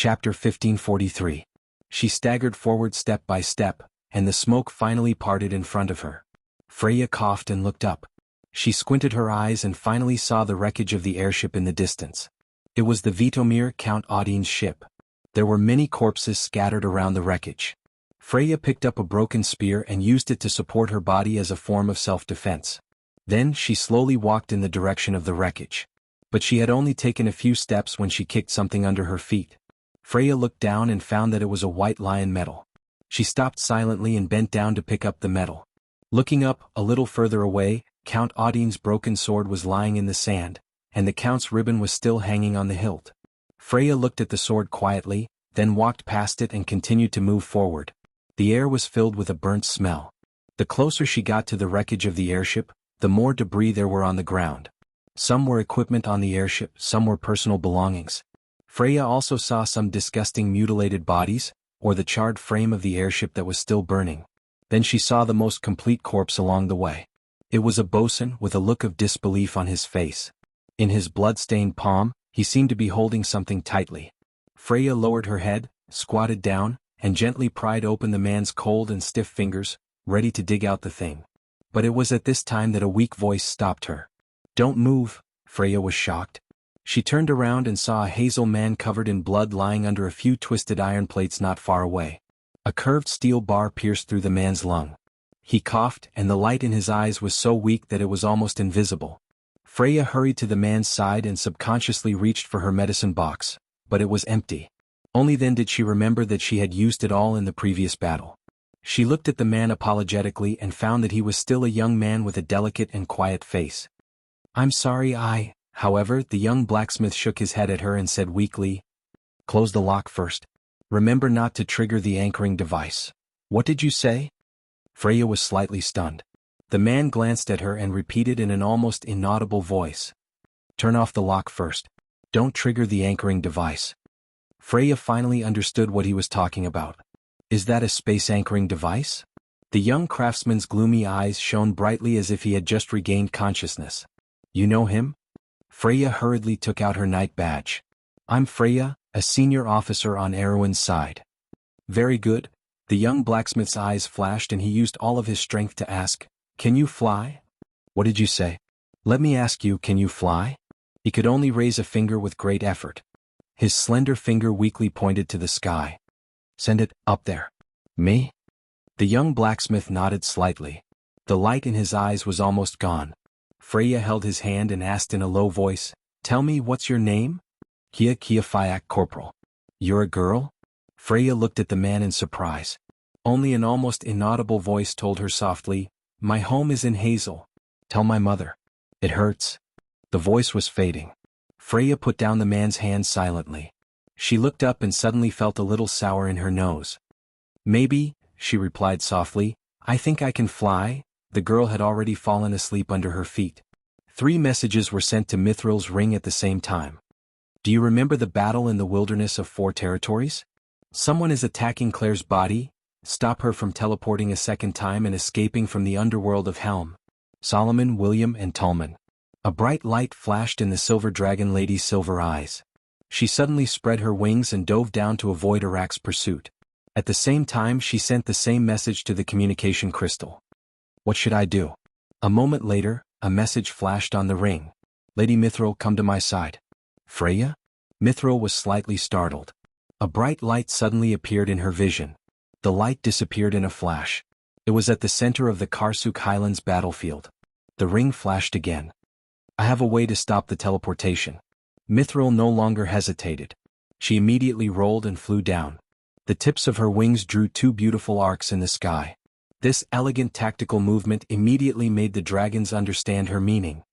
Chapter 1543. She staggered forward step by step, and the smoke finally parted in front of her. Freya coughed and looked up. She squinted her eyes and finally saw the wreckage of the airship in the distance. It was the Vitomir Count Audine's ship. There were many corpses scattered around the wreckage. Freya picked up a broken spear and used it to support her body as a form of self-defense. Then she slowly walked in the direction of the wreckage. But she had only taken a few steps when she kicked something under her feet. Freya looked down and found that it was a white lion medal. She stopped silently and bent down to pick up the medal. Looking up, a little further away, Count Audine's broken sword was lying in the sand, and the Count's ribbon was still hanging on the hilt. Freya looked at the sword quietly, then walked past it and continued to move forward. The air was filled with a burnt smell. The closer she got to the wreckage of the airship, the more debris there were on the ground. Some were equipment on the airship, some were personal belongings. Freya also saw some disgusting mutilated bodies, or the charred frame of the airship that was still burning. Then she saw the most complete corpse along the way. It was a bosun with a look of disbelief on his face. In his blood-stained palm, he seemed to be holding something tightly. Freya lowered her head, squatted down, and gently pried open the man's cold and stiff fingers, ready to dig out the thing. But it was at this time that a weak voice stopped her. "Don't move," Freya was shocked. She turned around and saw a hazel man covered in blood lying under a few twisted iron plates not far away. A curved steel bar pierced through the man's lung. He coughed, and the light in his eyes was so weak that it was almost invisible. Freya hurried to the man's side and subconsciously reached for her medicine box, but it was empty. Only then did she remember that she had used it all in the previous battle. She looked at the man apologetically and found that he was still a young man with a delicate and quiet face. "I'm sorry However, the young blacksmith shook his head at her and said weakly, "Close the lock first. Remember not to trigger the anchoring device." "What did you say?" Freya was slightly stunned. The man glanced at her and repeated in an almost inaudible voice, "Turn off the lock first. Don't trigger the anchoring device." Freya finally understood what he was talking about. "Is that a space anchoring device?" The young craftsman's gloomy eyes shone brightly as if he had just regained consciousness. "You know him?" Freya hurriedly took out her knight badge. "I'm Freya, a senior officer on Erwin's side." "Very good." The young blacksmith's eyes flashed and he used all of his strength to ask, "Can you fly?" "What did you say?" "Let me ask you, can you fly?" He could only raise a finger with great effort. His slender finger weakly pointed to the sky. "Send it up there." "Me?" The young blacksmith nodded slightly. The light in his eyes was almost gone. Freya held his hand and asked in a low voice, "Tell me, what's your name?" "Kia Fiak Corporal." "You're a girl?" Freya looked at the man in surprise. Only an almost inaudible voice told her softly, "My home is in Hazel. Tell my mother. It hurts." The voice was fading. Freya put down the man's hand silently. She looked up and suddenly felt a little sour in her nose. "Maybe," she replied softly, "I think I can fly." The girl had already fallen asleep under her feet. 3 messages were sent to Mithril's ring at the same time. "Do you remember the battle in the wilderness of 4 territories? Someone is attacking Claire's body. Stop her from teleporting a second time and escaping from the underworld of Helm. Solomon, William, and Tolman." A bright light flashed in the silver dragon lady's silver eyes. She suddenly spread her wings and dove down to avoid Arak's pursuit. At the same time she sent the same message to the communication crystal. "What should I do?" A moment later, a message flashed on the ring. "Lady Mithril, come to my side." "Freya?" Mithril was slightly startled. A bright light suddenly appeared in her vision. The light disappeared in a flash. It was at the center of the Karsuk Highlands battlefield. The ring flashed again. "I have a way to stop the teleportation." Mithril no longer hesitated. She immediately rolled and flew down. The tips of her wings drew 2 beautiful arcs in the sky. This elegant tactical movement immediately made the dragons understand her meaning.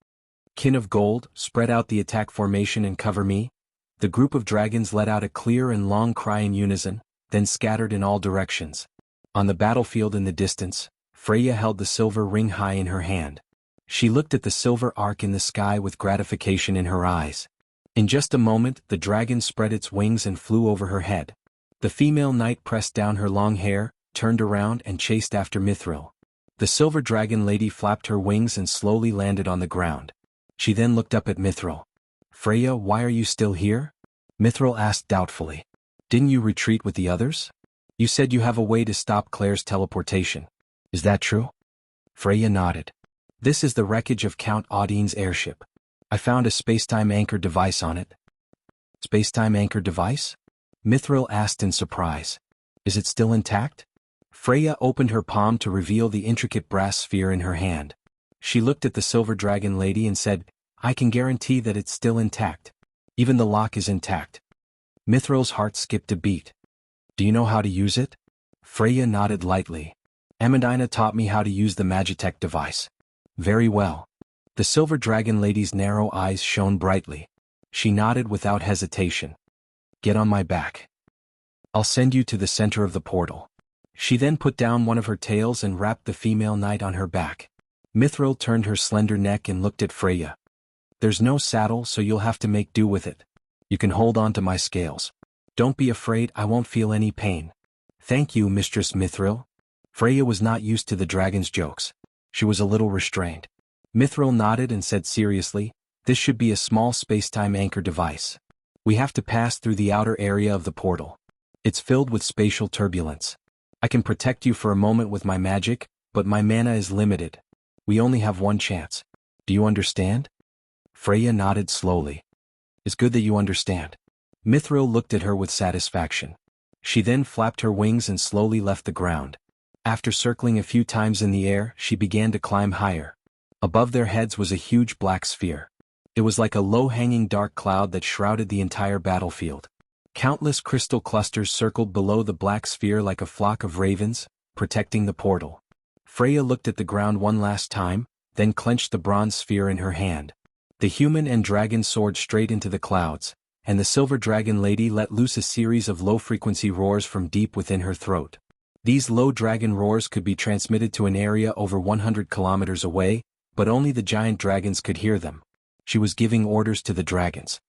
"Kin of Gold, spread out the attack formation and cover me." The group of dragons let out a clear and long cry in unison, then scattered in all directions. On the battlefield in the distance, Freya held the silver ring high in her hand. She looked at the silver arc in the sky with gratification in her eyes. In just a moment, the dragon spread its wings and flew over her head. The female knight pressed down her long hair, turned around and chased after Mithril. The silver dragon lady flapped her wings and slowly landed on the ground. She then looked up at Mithril. "Freya, why are you still here?" Mithril asked doubtfully. Didn't you retreat with the others? You said you have a way to stop Claire's teleportation. Is that true? Freya nodded. This is the wreckage of Count Audine's airship. I found a spacetime anchor device on it. Spacetime anchor device? Mithril asked in surprise. Is it still intact? Freya opened her palm to reveal the intricate brass sphere in her hand. She looked at the silver dragon lady and said, I can guarantee that it's still intact. Even the lock is intact. Mithril's heart skipped a beat. Do you know how to use it? Freya nodded lightly. Amandina taught me how to use the Magitech device. Very well. The silver dragon lady's narrow eyes shone brightly. She nodded without hesitation. Get on my back. I'll send you to the center of the portal. She then put down one of her tails and wrapped the female knight on her back. Mithril turned her slender neck and looked at Freya. There's no saddle, so you'll have to make do with it. You can hold on to my scales. Don't be afraid, I won't feel any pain. Thank you, Mistress Mithril. Freya was not used to the dragon's jokes. She was a little restrained. Mithril nodded and said seriously, this should be a small spacetime anchor device. We have to pass through the outer area of the portal. It's filled with spatial turbulence. I can protect you for a moment with my magic, but my mana is limited. We only have one chance. Do you understand? Freya nodded slowly. It's good that you understand. Mithril looked at her with satisfaction. She then flapped her wings and slowly left the ground. After circling a few times in the air, she began to climb higher. Above their heads was a huge black sphere. It was like a low-hanging dark cloud that shrouded the entire battlefield. Countless crystal clusters circled below the black sphere like a flock of ravens, protecting the portal. Freya looked at the ground one last time, then clenched the bronze sphere in her hand. The human and dragon soared straight into the clouds, and the silver dragon lady let loose a series of low-frequency roars from deep within her throat. These low dragon roars could be transmitted to an area over 100 kilometers away, but only the giant dragons could hear them. She was giving orders to the dragons.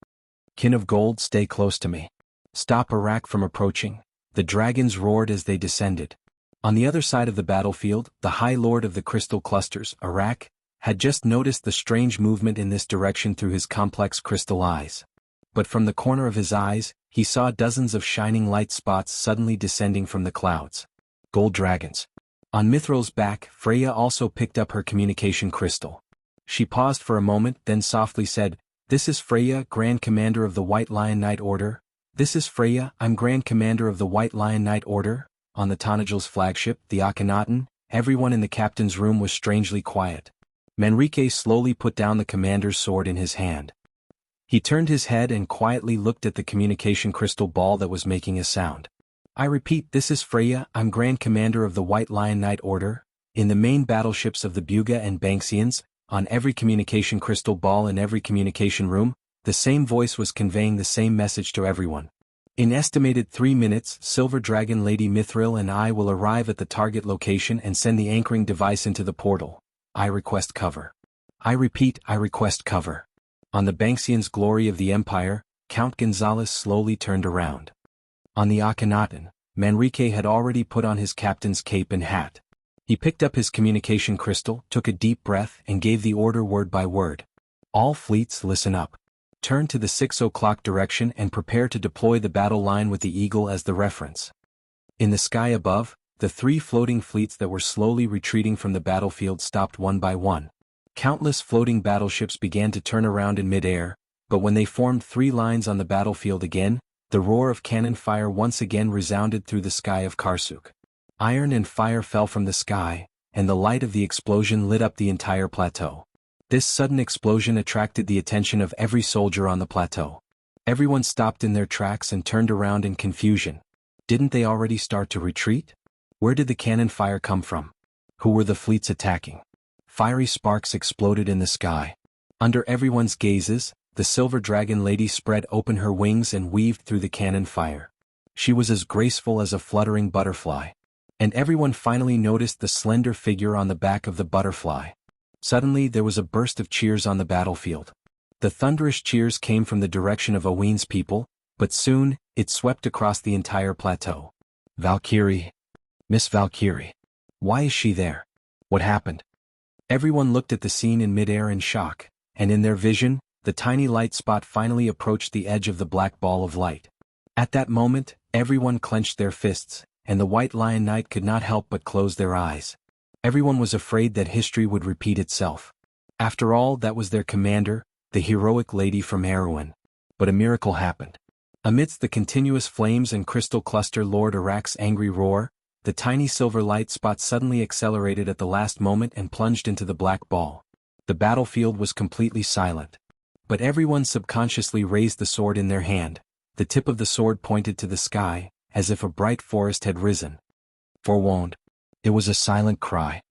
Kin of Gold, stay close to me. Stop Arak from approaching. The dragons roared as they descended. On the other side of the battlefield, the High Lord of the Crystal Clusters, Arak, had just noticed the strange movement in this direction through his complex crystal eyes. But from the corner of his eyes, he saw dozens of shining light spots suddenly descending from the clouds. Gold dragons. On Mithril's back, Freya also picked up her communication crystal. She paused for a moment, then softly said, This is Freya, Grand Commander of the White Lion Knight Order. This is Freya, I'm Grand Commander of the White Lion Knight Order. On the Tanajal's flagship, the Akhenaten, everyone in the captain's room was strangely quiet. Manrique slowly put down the commander's sword in his hand. He turned his head and quietly looked at the communication crystal ball that was making a sound. I repeat, this is Freya, I'm Grand Commander of the White Lion Knight Order. In the main battleships of the Buga and Banksians, on every communication crystal ball in every communication room, the same voice was conveying the same message to everyone. In estimated 3 minutes, Silver Dragon Lady Mithril and I will arrive at the target location and send the anchoring device into the portal. I request cover. I repeat, I request cover. On the Banksian's Glory of the Empire, Count Gonzalez slowly turned around. On the Akhenaten, Manrique had already put on his captain's cape and hat. He picked up his communication crystal, took a deep breath, and gave the order word by word. All fleets, listen up. Turn to the 6 o'clock direction and prepare to deploy the battle line with the Eagle as the reference. In the sky above, the 3 floating fleets that were slowly retreating from the battlefield stopped one by one. Countless floating battleships began to turn around in mid-air, but when they formed 3 lines on the battlefield again, the roar of cannon fire once again resounded through the sky of Karsuk. Iron and fire fell from the sky, and the light of the explosion lit up the entire plateau. This sudden explosion attracted the attention of every soldier on the plateau. Everyone stopped in their tracks and turned around in confusion. Didn't they already start to retreat? Where did the cannon fire come from? Who were the fleets attacking? Fiery sparks exploded in the sky. Under everyone's gazes, the Silver Dragon Lady spread open her wings and weaved through the cannon fire. She was as graceful as a fluttering butterfly. And everyone finally noticed the slender figure on the back of the butterfly. Suddenly there was a burst of cheers on the battlefield. The thunderous cheers came from the direction of Oween's people, but soon, it swept across the entire plateau. Valkyrie. Miss Valkyrie. Why is she there? What happened? Everyone looked at the scene in midair in shock, and in their vision, the tiny light spot finally approached the edge of the black ball of light. At that moment, Everyone clenched their fists, and the White Lion Knight could not help but close their eyes. Everyone was afraid that history would repeat itself. After all, that was their commander, the heroic lady from Erewhon. But a miracle happened. Amidst the continuous flames and crystal cluster Lord Arak's angry roar, the tiny silver light spot suddenly accelerated at the last moment and plunged into the black ball. The battlefield was completely silent. But everyone subconsciously raised the sword in their hand. The tip of the sword pointed to the sky, as if a bright forest had risen. Forewarned. It was a silent cry.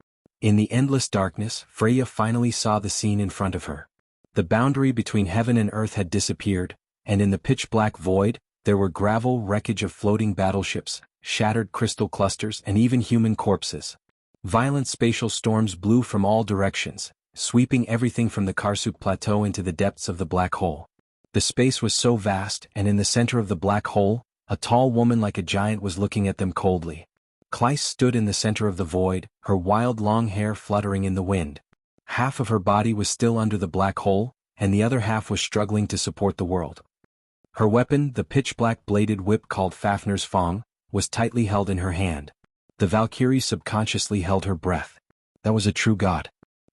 In the endless darkness, Freya finally saw the scene in front of her. The boundary between heaven and earth had disappeared, and in the pitch-black void, there were gravel wreckage of floating battleships, shattered crystal clusters, and even human corpses. Violent spatial storms blew from all directions, sweeping everything from the Karsuk Plateau into the depths of the black hole. The space was so vast, and in the center of the black hole, a tall woman like a giant was looking at them coldly. Kleist stood in the center of the void, her wild long hair fluttering in the wind. Half of her body was still under the black hole, and the other half was struggling to support the world. Her weapon, the pitch-black bladed whip called Fafnir's Fong, was tightly held in her hand. The Valkyrie subconsciously held her breath. That was a true god.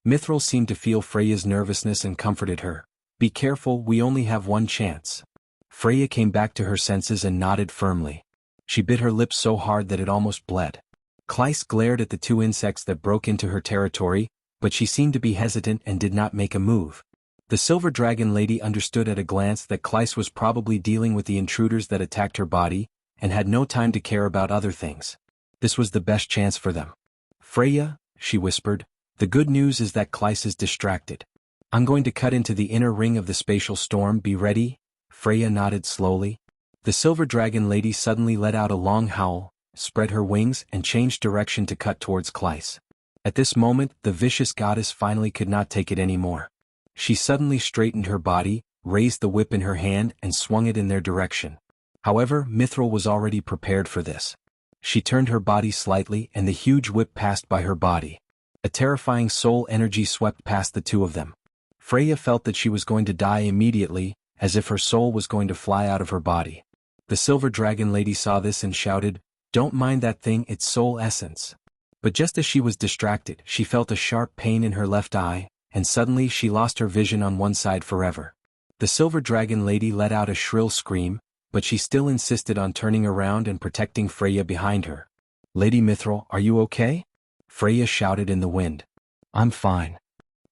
Mithril seemed to feel Freya's nervousness and comforted her. Be careful, we only have one chance. Freya came back to her senses and nodded firmly. She bit her lips so hard that it almost bled. Kleist glared at the two insects that broke into her territory, but she seemed to be hesitant and did not make a move. The Silver Dragon Lady understood at a glance that Kleist was probably dealing with the intruders that attacked her body, and had no time to care about other things. This was the best chance for them. Freya, she whispered, the good news is that Kleist is distracted. I'm going to cut into the inner ring of the spatial storm, be ready? Freya nodded slowly. The Silver Dragon Lady suddenly let out a long howl, spread her wings and changed direction to cut towards Kleist. At this moment, the vicious goddess finally could not take it anymore. She suddenly straightened her body, raised the whip in her hand and swung it in their direction. However, Mithril was already prepared for this. She turned her body slightly and the huge whip passed by her body. A terrifying soul energy swept past the two of them. Freya felt that she was going to die immediately, as if her soul was going to fly out of her body. The Silver Dragon Lady saw this and shouted, "Don't mind that thing, it's soul essence." But just as she was distracted, she felt a sharp pain in her left eye, and suddenly she lost her vision on one side forever. The Silver Dragon Lady let out a shrill scream, but she still insisted on turning around and protecting Freya behind her. "Lady Mithril, are you okay?" Freya shouted in the wind. "I'm fine."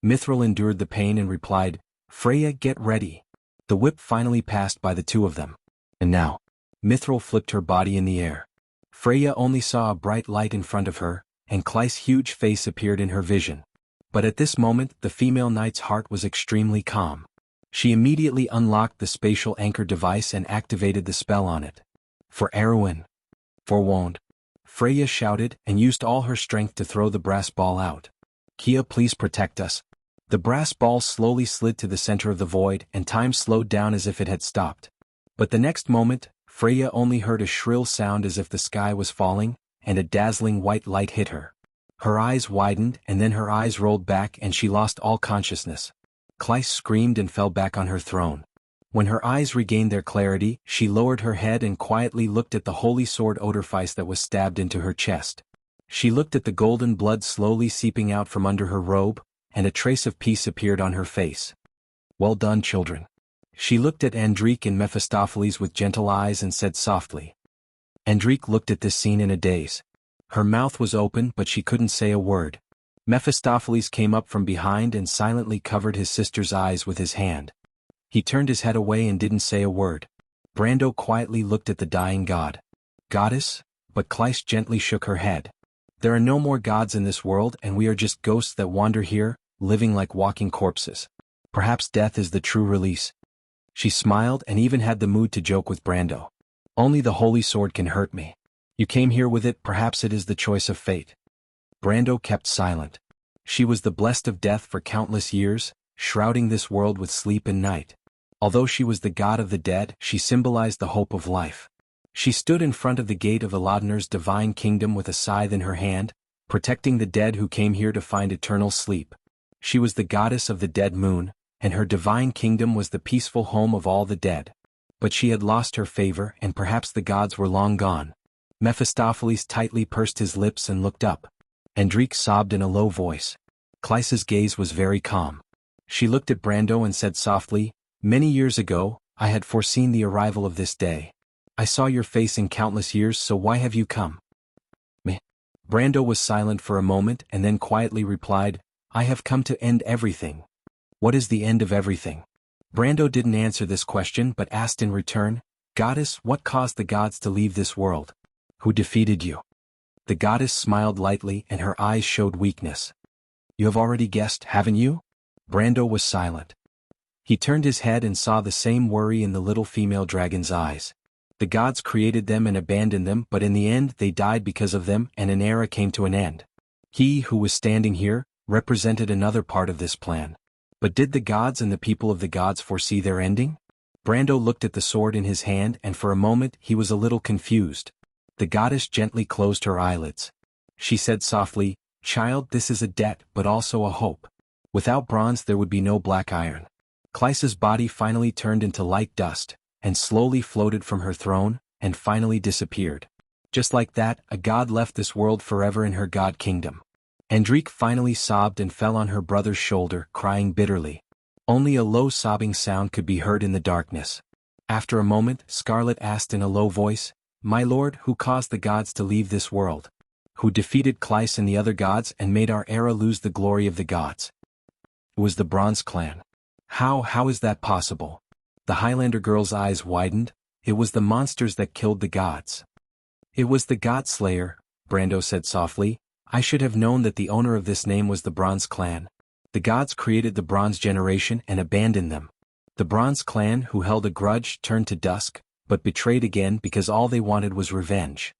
Mithril endured the pain and replied, "Freya, get ready." The whip finally passed by the two of them. And now, Mithril flipped her body in the air. Freya only saw a bright light in front of her, and Kleist's huge face appeared in her vision. But at this moment, the female knight's heart was extremely calm. She immediately unlocked the spatial anchor device and activated the spell on it. "For Erewhon." "Forewarned." Freya shouted and used all her strength to throw the brass ball out. "Kia, please protect us." The brass ball slowly slid to the center of the void and time slowed down as if it had stopped. But the next moment, Freya only heard a shrill sound as if the sky was falling, and a dazzling white light hit her. Her eyes widened and then her eyes rolled back and she lost all consciousness. Kleist screamed and fell back on her throne. When her eyes regained their clarity, she lowered her head and quietly looked at the holy sword Odorfice that was stabbed into her chest. She looked at the golden blood slowly seeping out from under her robe, and a trace of peace appeared on her face. "Well done, children." She looked at Andrique and Mephistopheles with gentle eyes and said softly. Andrique looked at this scene in a daze. Her mouth was open but she couldn't say a word. Mephistopheles came up from behind and silently covered his sister's eyes with his hand. He turned his head away and didn't say a word. Brando quietly looked at the dying god. "Goddess?" But Kleist gently shook her head. "There are no more gods in this world and we are just ghosts that wander here, living like walking corpses. Perhaps death is the true release." She smiled and even had the mood to joke with Brando. "Only the holy sword can hurt me. You came here with it, perhaps it is the choice of fate." Brando kept silent. She was the blessed of death for countless years, shrouding this world with sleep and night. Although she was the god of the dead, she symbolized the hope of life. She stood in front of the gate of Eladner's divine kingdom with a scythe in her hand, protecting the dead who came here to find eternal sleep. She was the goddess of the dead moon, and her divine kingdom was the peaceful home of all the dead. but she had lost her favor and perhaps the gods were long gone. Mephistopheles tightly pursed his lips and looked up. Endrique sobbed in a low voice. Clyce's gaze was very calm. She looked at Brando and said softly, "Many years ago, I had foreseen the arrival of this day. I saw your face in countless years, so why have you come?" Meh. Brando was silent for a moment and then quietly replied, "I have come to end everything." "What is the end of everything?" Brando didn't answer this question but asked in return, "Goddess, what caused the gods to leave this world? Who defeated you?" The goddess smiled lightly and her eyes showed weakness. "You have already guessed, haven't you?" Brando was silent. He turned his head and saw the same worry in the little female dragon's eyes. The gods created them and abandoned them, but in the end they died because of them and an era came to an end. He who was standing here represented another part of this plan. But did the gods and the people of the gods foresee their ending? Brando looked at the sword in his hand and for a moment he was a little confused. The goddess gently closed her eyelids. She said softly, "Child, this is a debt but also a hope. Without bronze there would be no black iron." Clyce's body finally turned into light dust, and slowly floated from her throne, and finally disappeared. Just like that, a god left this world forever in her god kingdom. Endrique finally sobbed and fell on her brother's shoulder, crying bitterly. Only a low sobbing sound could be heard in the darkness. After a moment, Scarlet asked in a low voice, "My lord, who caused the gods to leave this world? Who defeated Clyce and the other gods and made our era lose the glory of the gods?" "It was the Bronze Clan." How is that possible?" The Highlander girl's eyes widened. "It was the monsters that killed the gods." "It was the God Slayer," Brando said softly. "I should have known that the owner of this name was the Bronze Clan. The gods created the Bronze generation and abandoned them. The Bronze Clan who held a grudge turned to dusk, but betrayed again because all they wanted was revenge."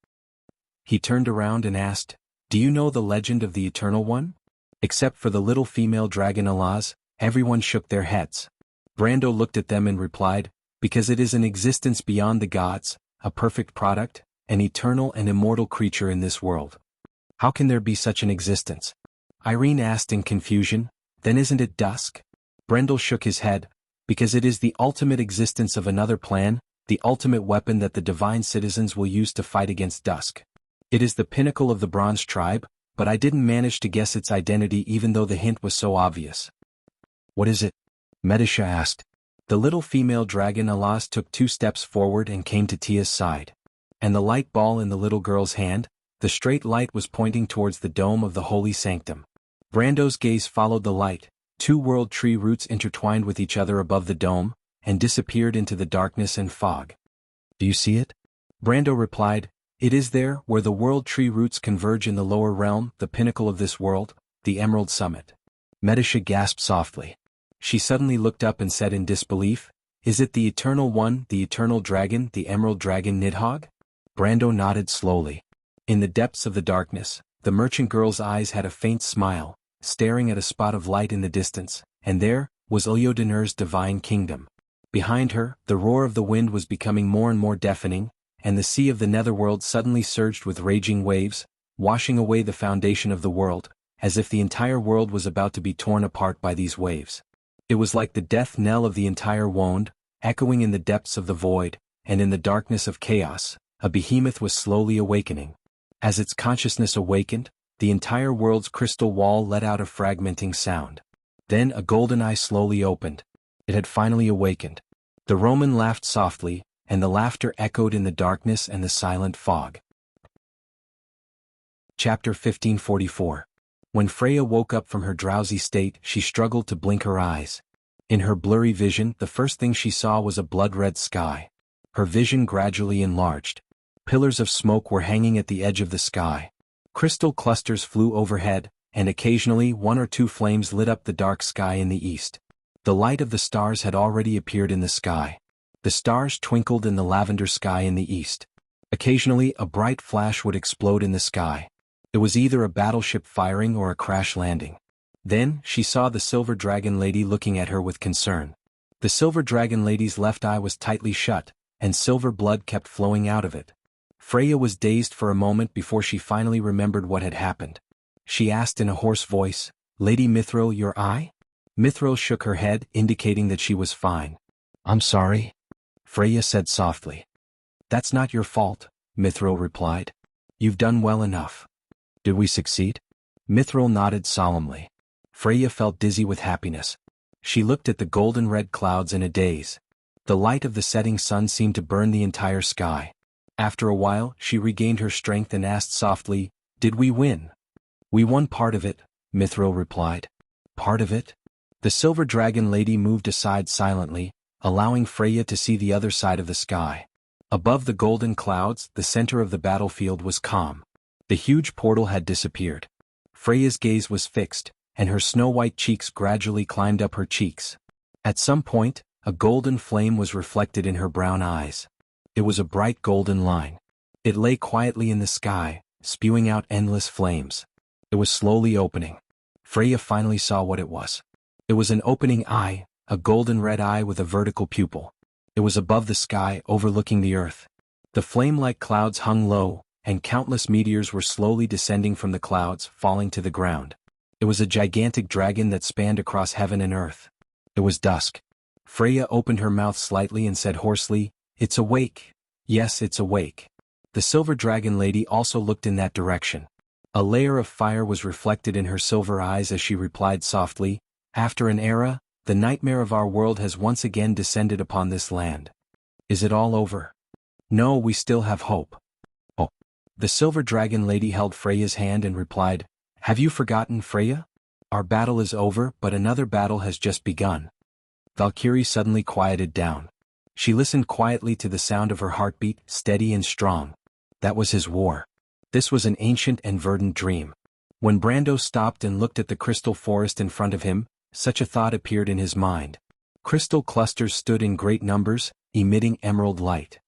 He turned around and asked, "Do you know the legend of the Eternal One?" Except for the little female dragon Alaz, everyone shook their heads. Brando looked at them and replied, "Because it is an existence beyond the gods, a perfect product, an eternal and immortal creature in this world." "How can there be such an existence?" Irene asked in confusion. "Then isn't it dusk?" Brendel shook his head, "Because it is the ultimate existence of another plan, the ultimate weapon that the divine citizens will use to fight against dusk. It is the pinnacle of the Bronze tribe, but I didn't manage to guess its identity even though the hint was so obvious." "What is it?" Medisha asked. The little female dragon Alas took 2 steps forward and came to Tia's side. And the light ball in the little girl's hand, the straight light was pointing towards the dome of the holy sanctum. Brando's gaze followed the light. 2 world tree roots intertwined with each other above the dome, and disappeared into the darkness and fog. "Do you see it?" Brando replied, "It is there, where the world tree roots converge in the lower realm, the pinnacle of this world, the Emerald Summit." Medisha gasped softly. She suddenly looked up and said in disbelief, "Is it the Eternal One, the Eternal Dragon, the Emerald Dragon Nidhogg?" Brando nodded slowly. In the depths of the darkness, the merchant girl's eyes had a faint smile, staring at a spot of light in the distance, and there was Ilyodanur's divine kingdom. Behind her, the roar of the wind was becoming more and more deafening, and the sea of the netherworld suddenly surged with raging waves, washing away the foundation of the world, as if the entire world was about to be torn apart by these waves. It was like the death knell of the entire wound, echoing in the depths of the void, and in the darkness of chaos, a behemoth was slowly awakening. As its consciousness awakened, the entire world's crystal wall let out a fragmenting sound. Then a golden eye slowly opened. It had finally awakened. The Roman laughed softly, and the laughter echoed in the darkness and the silent fog. Chapter 1544. When Freya woke up from her drowsy state, she struggled to blink her eyes. In her blurry vision, the first thing she saw was a blood-red sky. Her vision gradually enlarged. Pillars of smoke were hanging at the edge of the sky. Crystal clusters flew overhead, and occasionally 1 or 2 flames lit up the dark sky in the east. The light of the stars had already appeared in the sky. The stars twinkled in the lavender sky in the east. Occasionally a bright flash would explode in the sky. It was either a battleship firing or a crash landing. Then, she saw the Silver Dragon Lady looking at her with concern. The Silver Dragon Lady's left eye was tightly shut, and silver blood kept flowing out of it. Freya was dazed for a moment before she finally remembered what had happened. She asked in a hoarse voice, "Lady Mithril, your eye?" Mithril shook her head, indicating that she was fine. "I'm sorry." Freya said softly. That's not your fault, Mithril replied. You've done well enough. Did we succeed? Mithril nodded solemnly. Freya felt dizzy with happiness. She looked at the golden-red clouds in a daze. The light of the setting sun seemed to burn the entire sky. After a while, she regained her strength and asked softly, Did we win? We won part of it, Mithril replied. Part of it? The silver dragon lady moved aside silently, allowing Freya to see the other side of the sky. Above the golden clouds, the center of the battlefield was calm. The huge portal had disappeared. Freya's gaze was fixed, and her snow-white cheeks gradually climbed up her cheeks. At some point, a golden flame was reflected in her brown eyes. It was a bright golden line. It lay quietly in the sky, spewing out endless flames. It was slowly opening. Freya finally saw what it was. It was an opening eye, a golden red eye with a vertical pupil. It was above the sky, overlooking the earth. The flame-like clouds hung low, and countless meteors were slowly descending from the clouds, falling to the ground. It was a gigantic dragon that spanned across heaven and earth. It was dusk. Freya opened her mouth slightly and said hoarsely, It's awake. Yes, it's awake. The silver dragon lady also looked in that direction. A layer of fire was reflected in her silver eyes as she replied softly, After an era, the nightmare of our world has once again descended upon this land. Is it all over? No, we still have hope. Oh. The silver dragon lady held Freya's hand and replied, Have you forgotten, Freya? Our battle is over, but another battle has just begun. Valkyrie suddenly quieted down. She listened quietly to the sound of her heartbeat, steady and strong. That was his war. This was an ancient and verdant dream. When Brando stopped and looked at the crystal forest in front of him, such a thought appeared in his mind. Crystal clusters stood in great numbers, emitting emerald light.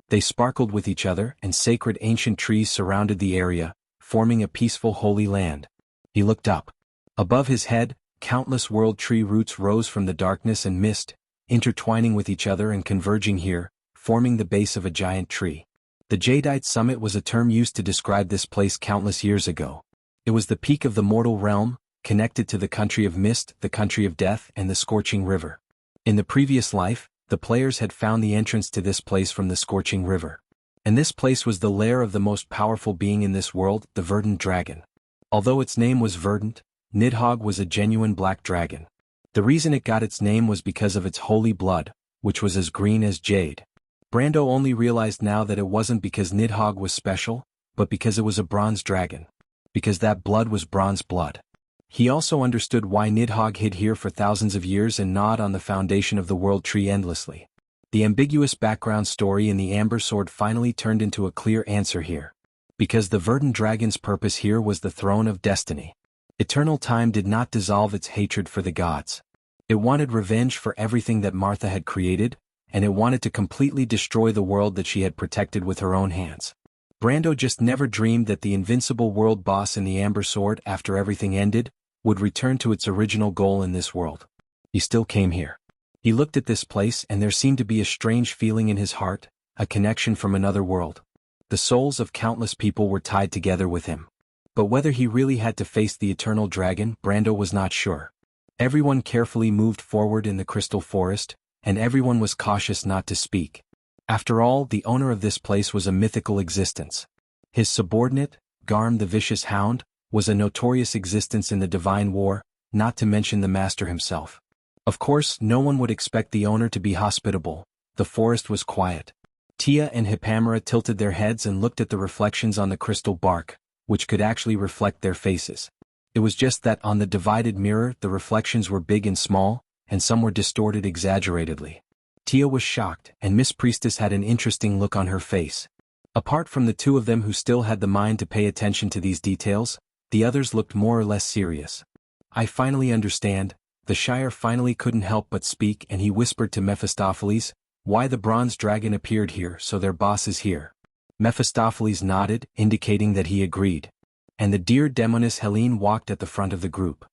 They sparkled with each other, and sacred ancient trees surrounded the area, forming a peaceful holy land. He looked up. Above his head, countless world tree roots rose from the darkness and mist, intertwining with each other and converging here, forming the base of a giant tree. The Jadeite Summit was a term used to describe this place countless years ago. It was the peak of the mortal realm, connected to the country of mist, the country of death, and the scorching river. In the previous life, the players had found the entrance to this place from the scorching river. And this place was the lair of the most powerful being in this world, the verdant dragon. Although its name was verdant, Nidhogg was a genuine black dragon. The reason it got its name was because of its holy blood, which was as green as jade. Brando only realized now that it wasn't because Nidhogg was special, but because it was a bronze dragon. Because that blood was bronze blood. He also understood why Nidhogg hid here for thousands of years and gnawed on the foundation of the world tree endlessly. The ambiguous background story in the Amber Sword finally turned into a clear answer here. Because the verdant dragon's purpose here was the throne of destiny. Eternal time did not dissolve its hatred for the gods. It wanted revenge for everything that Martha had created, and it wanted to completely destroy the world that she had protected with her own hands. Brando just never dreamed that the invincible world boss in the Amber Sword, after everything ended, would return to its original goal in this world. He still came here. He looked at this place and there seemed to be a strange feeling in his heart, a connection from another world. The souls of countless people were tied together with him. But whether he really had to face the eternal dragon, Brando was not sure. Everyone carefully moved forward in the crystal forest, and everyone was cautious not to speak. After all, the owner of this place was a mythical existence. His subordinate, Garm the Vicious Hound, was a notorious existence in the Divine War, not to mention the master himself. Of course, no one would expect the owner to be hospitable. The forest was quiet. Tia and Hippamera tilted their heads and looked at the reflections on the crystal bark, which could actually reflect their faces. It was just that on the divided mirror the reflections were big and small, and some were distorted exaggeratedly. Tia was shocked, and Miss Priestess had an interesting look on her face. Apart from the two of them who still had the mind to pay attention to these details, the others looked more or less serious. I finally understand. The Shire finally couldn't help but speak, and he whispered to Mephistopheles, why the bronze dragon appeared here, so their boss is here. Mephistopheles nodded, indicating that he agreed. And the dear demoness Helene walked at the front of the group.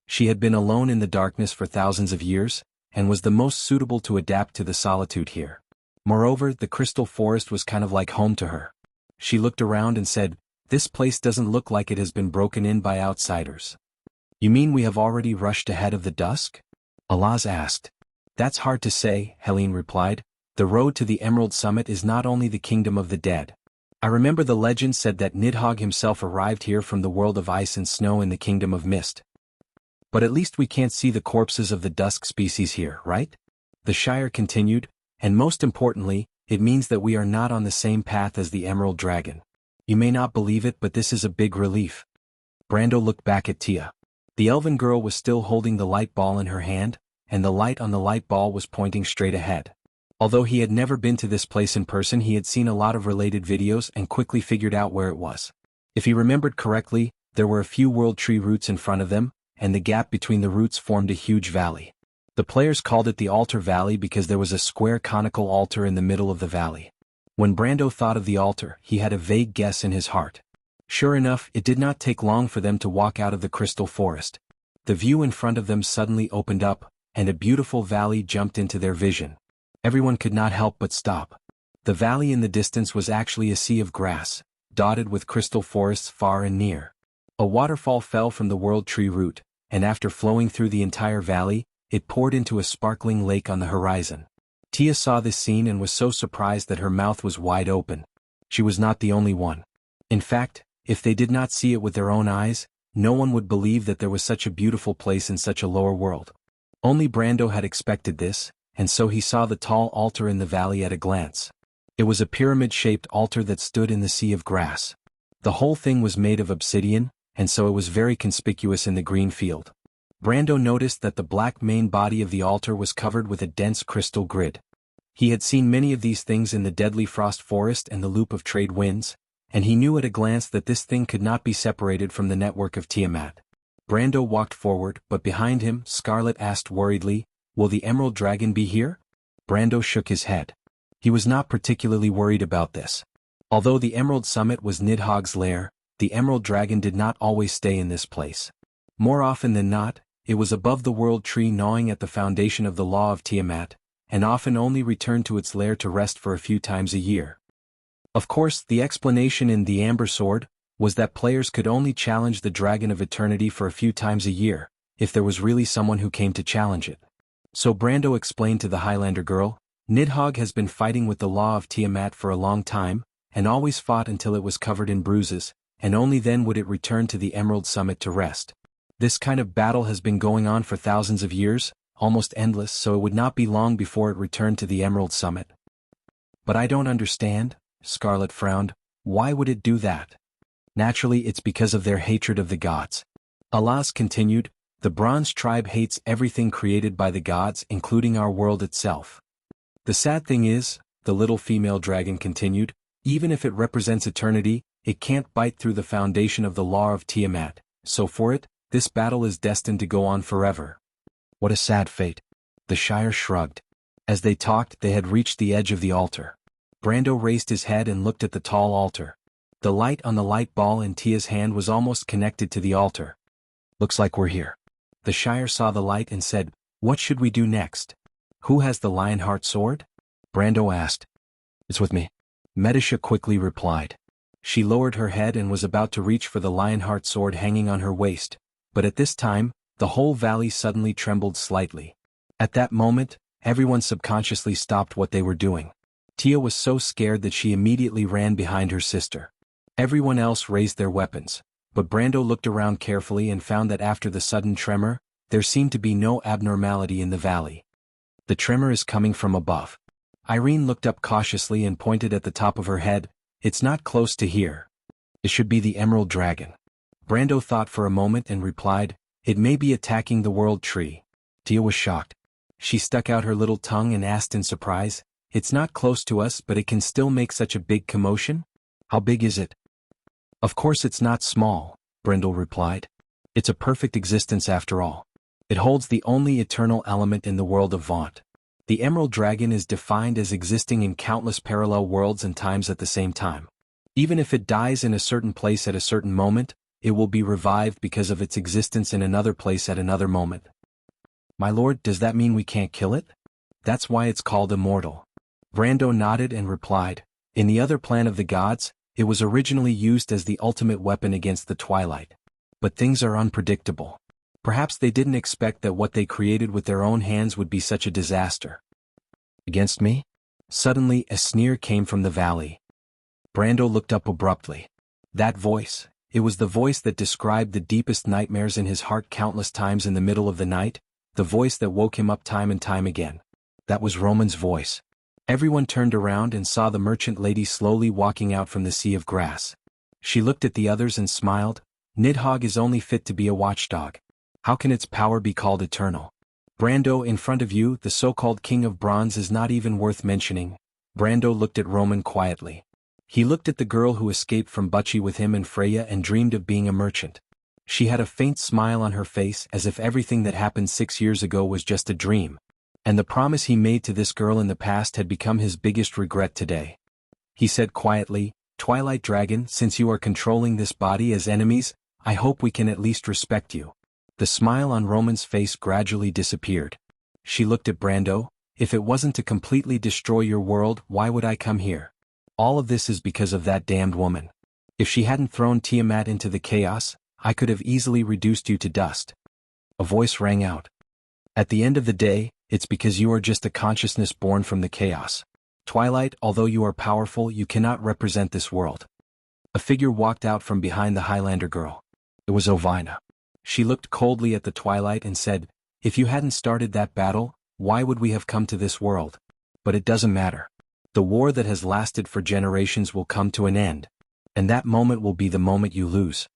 She had been alone in the darkness for thousands of years, and was the most suitable to adapt to the solitude here. Moreover, the crystal forest was kind of like home to her. She looked around and said, this place doesn't look like it has been broken in by outsiders. You mean we have already rushed ahead of the dusk? Alaz asked. That's hard to say, Helene replied. The road to the Emerald Summit is not only the kingdom of the dead. I remember the legend said that Nidhogg himself arrived here from the world of ice and snow in the kingdom of mist. But at least we can't see the corpses of the dusk species here, right? The Shire continued, and most importantly, it means that we are not on the same path as the Emerald Dragon. You may not believe it, but this is a big relief. Brando looked back at Tia. The elven girl was still holding the light ball in her hand, and the light on the light ball was pointing straight ahead. Although he had never been to this place in person, he had seen a lot of related videos and quickly figured out where it was. If he remembered correctly, there were a few world tree roots in front of them, and the gap between the roots formed a huge valley. The players called it the Altar Valley because there was a square conical altar in the middle of the valley. When Brando thought of the altar, he had a vague guess in his heart. Sure enough, it did not take long for them to walk out of the crystal forest. The view in front of them suddenly opened up, and a beautiful valley jumped into their vision. Everyone could not help but stop. The valley in the distance was actually a sea of grass, dotted with crystal forests far and near. A waterfall fell from the world tree root, and after flowing through the entire valley, it poured into a sparkling lake on the horizon. Tia saw this scene and was so surprised that her mouth was wide open. She was not the only one. In fact, if they did not see it with their own eyes, no one would believe that there was such a beautiful place in such a lower world. Only Brando had expected this, and so he saw the tall altar in the valley at a glance. It was a pyramid-shaped altar that stood in the sea of grass. The whole thing was made of obsidian, and so it was very conspicuous in the green field. Brando noticed that the black main body of the altar was covered with a dense crystal grid. He had seen many of these things in the Deadly Frost Forest and the Loop of Trade Winds, and he knew at a glance that this thing could not be separated from the network of Tiamat. Brando walked forward, but behind him, Scarlet asked worriedly, "Will the Emerald Dragon be here?" Brando shook his head. He was not particularly worried about this. Although the Emerald Summit was Nidhogg's lair, the Emerald Dragon did not always stay in this place. More often than not, it was above the world tree gnawing at the foundation of the law of Tiamat, and often only returned to its lair to rest for a few times a year. Of course, the explanation in The Amber Sword was that players could only challenge the Dragon of Eternity for a few times a year, if there was really someone who came to challenge it. So Brando explained to the Highlander girl, "Nidhogg has been fighting with the law of Tiamat for a long time, and always fought until it was covered in bruises, and only then would it return to the Emerald Summit to rest. This kind of battle has been going on for thousands of years, almost endless, so it would not be long before it returned to the Emerald Summit." "But I don't understand," Scarlet frowned. "Why would it do that?" "Naturally, it's because of their hatred of the gods." Alas continued, "The Bronze Tribe hates everything created by the gods, including our world itself. The sad thing is," the little female dragon continued, "even if it represents eternity, it can't bite through the foundation of the law of Tiamat, so for it, this battle is destined to go on forever." "What a sad fate." The Shire shrugged. As they talked, they had reached the edge of the altar. Brando raised his head and looked at the tall altar. The light on the light ball in Tia's hand was almost connected to the altar. "Looks like we're here." The Shire saw the light and said, "What should we do next?" "Who has the Lionheart sword?" Brando asked. "It's with me," Medisha quickly replied. She lowered her head and was about to reach for the Lionheart sword hanging on her waist, but at this time, the whole valley suddenly trembled slightly. At that moment, everyone subconsciously stopped what they were doing. Tia was so scared that she immediately ran behind her sister. Everyone else raised their weapons, but Brando looked around carefully and found that after the sudden tremor, there seemed to be no abnormality in the valley. "The tremor is coming from above." Irene looked up cautiously and pointed at the top of her head. "It's not close to here. It should be the Emerald Dragon." Brando thought for a moment and replied, "It may be attacking the world tree." Tia was shocked. She stuck out her little tongue and asked in surprise, "It's not close to us, but it can still make such a big commotion? How big is it?" "Of course it's not small," Brindle replied. "It's a perfect existence after all. It holds the only eternal element in the world of Vaunt. The Emerald Dragon is defined as existing in countless parallel worlds and times at the same time. Even if it dies in a certain place at a certain moment, it will be revived because of its existence in another place at another moment." "My lord, does that mean we can't kill it?" "That's why it's called immortal." Brando nodded and replied, "In the other plan of the gods, it was originally used as the ultimate weapon against the Twilight. But things are unpredictable. Perhaps they didn't expect that what they created with their own hands would be such a disaster." "Against me?" Suddenly, a sneer came from the valley. Brando looked up abruptly. That voice, it was the voice that described the deepest nightmares in his heart countless times in the middle of the night, the voice that woke him up time and time again. That was Roman's voice. Everyone turned around and saw the merchant lady slowly walking out from the sea of grass. She looked at the others and smiled. Nidhogg is only fit to be a watchdog. How can its power be called eternal? Brando, in front of you, the so-called King of Bronze, is not even worth mentioning. Brando looked at Roman quietly. He looked at the girl who escaped from Butchie with him and Freya and dreamed of being a merchant. She had a faint smile on her face as if everything that happened 6 years ago was just a dream. And the promise he made to this girl in the past had become his biggest regret today. He said quietly, Twilight Dragon, since you are controlling this body as enemies, I hope we can at least respect you. The smile on Roman's face gradually disappeared. She looked at Brando. If it wasn't to completely destroy your world, why would I come here? All of this is because of that damned woman. If she hadn't thrown Tiamat into the chaos, I could have easily reduced you to dust. A voice rang out. At the end of the day, it's because you are just a consciousness born from the chaos. Twilight, although you are powerful, you cannot represent this world. A figure walked out from behind the Highlander girl. It was Ovina. She looked coldly at the Twilight and said, if you hadn't started that battle, why would we have come to this world? But it doesn't matter. The war that has lasted for generations will come to an end. And that moment will be the moment you lose.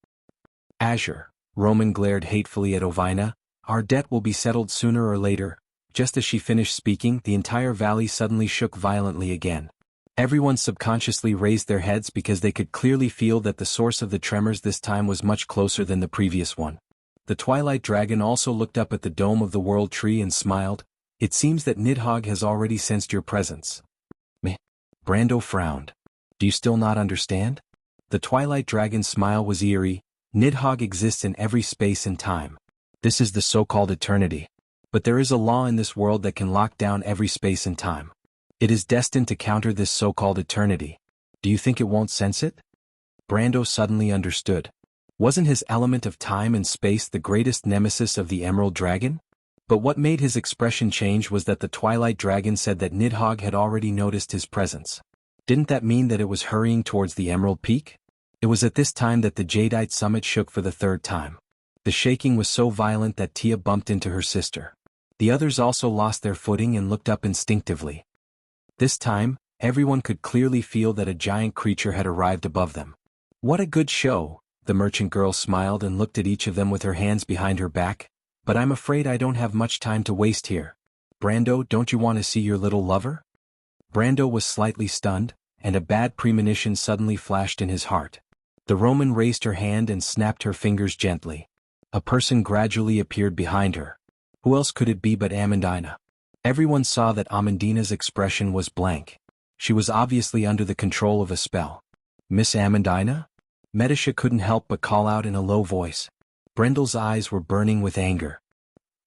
Azure, Roman glared hatefully at Ovina, our debt will be settled sooner or later. Just as she finished speaking, the entire valley suddenly shook violently again. Everyone subconsciously raised their heads because they could clearly feel that the source of the tremors this time was much closer than the previous one. The Twilight Dragon also looked up at the dome of the World Tree and smiled. It seems that Nidhogg has already sensed your presence. Meh. Brando frowned. Do you still not understand? The Twilight Dragon's smile was eerie. Nidhogg exists in every space and time. This is the so-called eternity. But there is a law in this world that can lock down every space and time. It is destined to counter this so-called eternity. Do you think it won't sense it? Brando suddenly understood. Wasn't his element of time and space the greatest nemesis of the Emerald Dragon? But what made his expression change was that the Twilight Dragon said that Nidhogg had already noticed his presence. Didn't that mean that it was hurrying towards the Emerald Peak? It was at this time that the Jadeite summit shook for the third time. The shaking was so violent that Tia bumped into her sister. The others also lost their footing and looked up instinctively. This time, everyone could clearly feel that a giant creature had arrived above them. What a good show, the merchant girl smiled and looked at each of them with her hands behind her back. But I'm afraid I don't have much time to waste here. Brando, don't you want to see your little lover? Brando was slightly stunned, and a bad premonition suddenly flashed in his heart. The Roman raised her hand and snapped her fingers gently. A person gradually appeared behind her. Who else could it be but Amandina? Everyone saw that Amandina's expression was blank. She was obviously under the control of a spell. Miss Amandina? Medisha couldn't help but call out in a low voice. Brendel's eyes were burning with anger.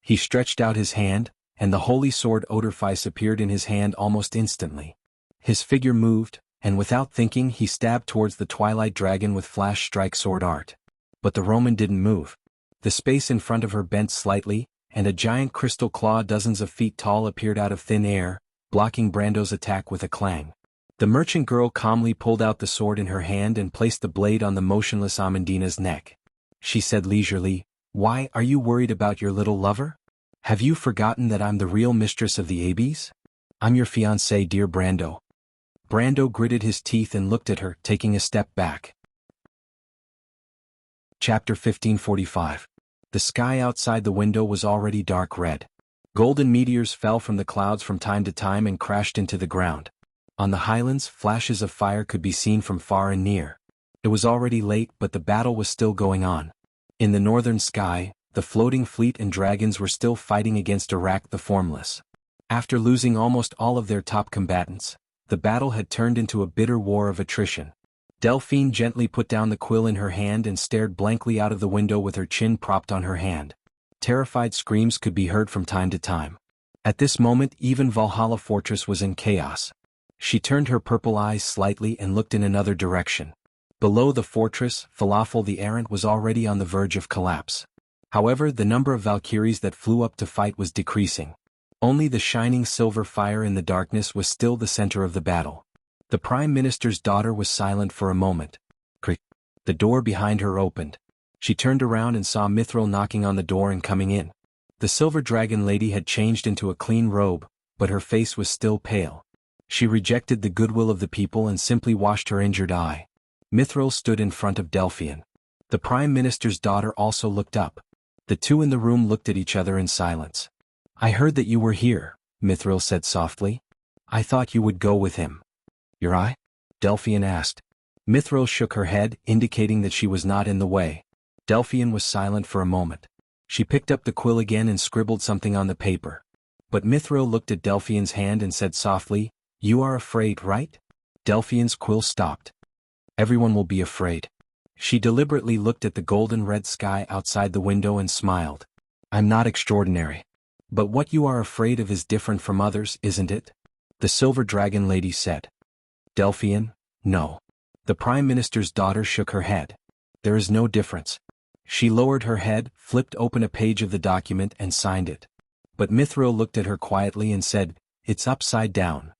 He stretched out his hand, and the holy sword Odorfice appeared in his hand almost instantly. His figure moved, and without thinking he stabbed towards the Twilight Dragon with flash strike sword art. But the Roman didn't move. The space in front of her bent slightly, and a giant crystal claw dozens of feet tall appeared out of thin air, blocking Brando's attack with a clang. The merchant girl calmly pulled out the sword in her hand and placed the blade on the motionless Amandina's neck. She said leisurely, "Why, are you worried about your little lover? Have you forgotten that I'm the real mistress of the Abbeys? I'm your fiancé, dear Brando." Brando gritted his teeth and looked at her, taking a step back. Chapter 1545. The sky outside the window was already dark red. Golden meteors fell from the clouds from time to time and crashed into the ground. On the highlands, flashes of fire could be seen from far and near. It was already late, but the battle was still going on. In the northern sky, the floating fleet and dragons were still fighting against Iraq the Formless. After losing almost all of their top combatants, the battle had turned into a bitter war of attrition. Delphine gently put down the quill in her hand and stared blankly out of the window with her chin propped on her hand. Terrified screams could be heard from time to time. At this moment, even Valhalla Fortress was in chaos. She turned her purple eyes slightly and looked in another direction. Below the fortress, Falafel the Errant was already on the verge of collapse. However, the number of Valkyries that flew up to fight was decreasing. Only the shining silver fire in the darkness was still the center of the battle. The Prime Minister's daughter was silent for a moment. Creak. The door behind her opened. She turned around and saw Mithril knocking on the door and coming in. The silver dragon lady had changed into a clean robe, but her face was still pale. She rejected the goodwill of the people and simply washed her injured eye. Mithril stood in front of Delphian. The Prime Minister's daughter also looked up. The two in the room looked at each other in silence. "I heard that you were here," Mithril said softly. "I thought you would go with him." "Your eye?" Delphian asked. Mithril shook her head, indicating that she was not in the way. Delphian was silent for a moment. She picked up the quill again and scribbled something on the paper. But Mithril looked at Delphian's hand and said softly, "You are afraid, right?" Delphian's quill stopped. "Everyone will be afraid." She deliberately looked at the golden red sky outside the window and smiled. "I'm not extraordinary. But what you are afraid of is different from others, isn't it?" The silver dragon lady said. Delphian, "No." The Prime Minister's daughter shook her head. "There is no difference." She lowered her head, flipped open a page of the document and signed it. But Mithril looked at her quietly and said, "It's upside down."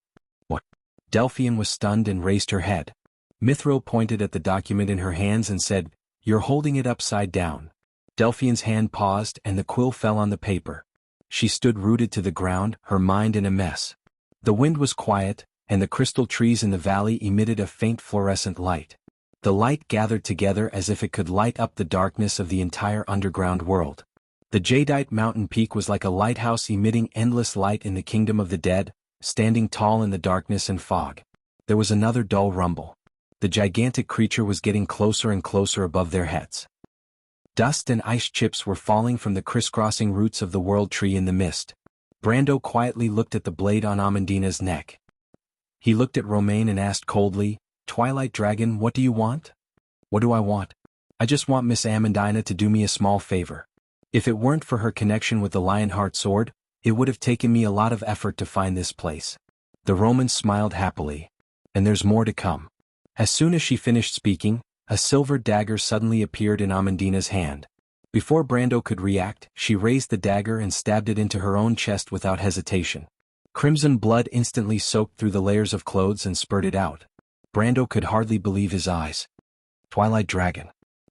"What?" Delphian was stunned and raised her head. Mithril pointed at the document in her hands and said, "You're holding it upside down." Delphian's hand paused and the quill fell on the paper. She stood rooted to the ground, her mind in a mess. The wind was quiet, and the crystal trees in the valley emitted a faint fluorescent light. The light gathered together as if it could light up the darkness of the entire underground world. The jadeite mountain peak was like a lighthouse emitting endless light in the kingdom of the dead, standing tall in the darkness and fog. There was another dull rumble. The gigantic creature was getting closer and closer above their heads. Dust and ice chips were falling from the crisscrossing roots of the world tree in the mist. Brando quietly looked at the blade on Amandina's neck. He looked at Romaine and asked coldly, "Twilight Dragon, what do you want?" "What do I want? I just want Miss Amandina to do me a small favor. If it weren't for her connection with the Lionheart sword, it would have taken me a lot of effort to find this place." The Roman smiled happily. "And there's more to come." As soon as she finished speaking, a silver dagger suddenly appeared in Amandina's hand. Before Brando could react, she raised the dagger and stabbed it into her own chest without hesitation. Crimson blood instantly soaked through the layers of clothes and spurted out. Brando could hardly believe his eyes. "Twilight Dragon!"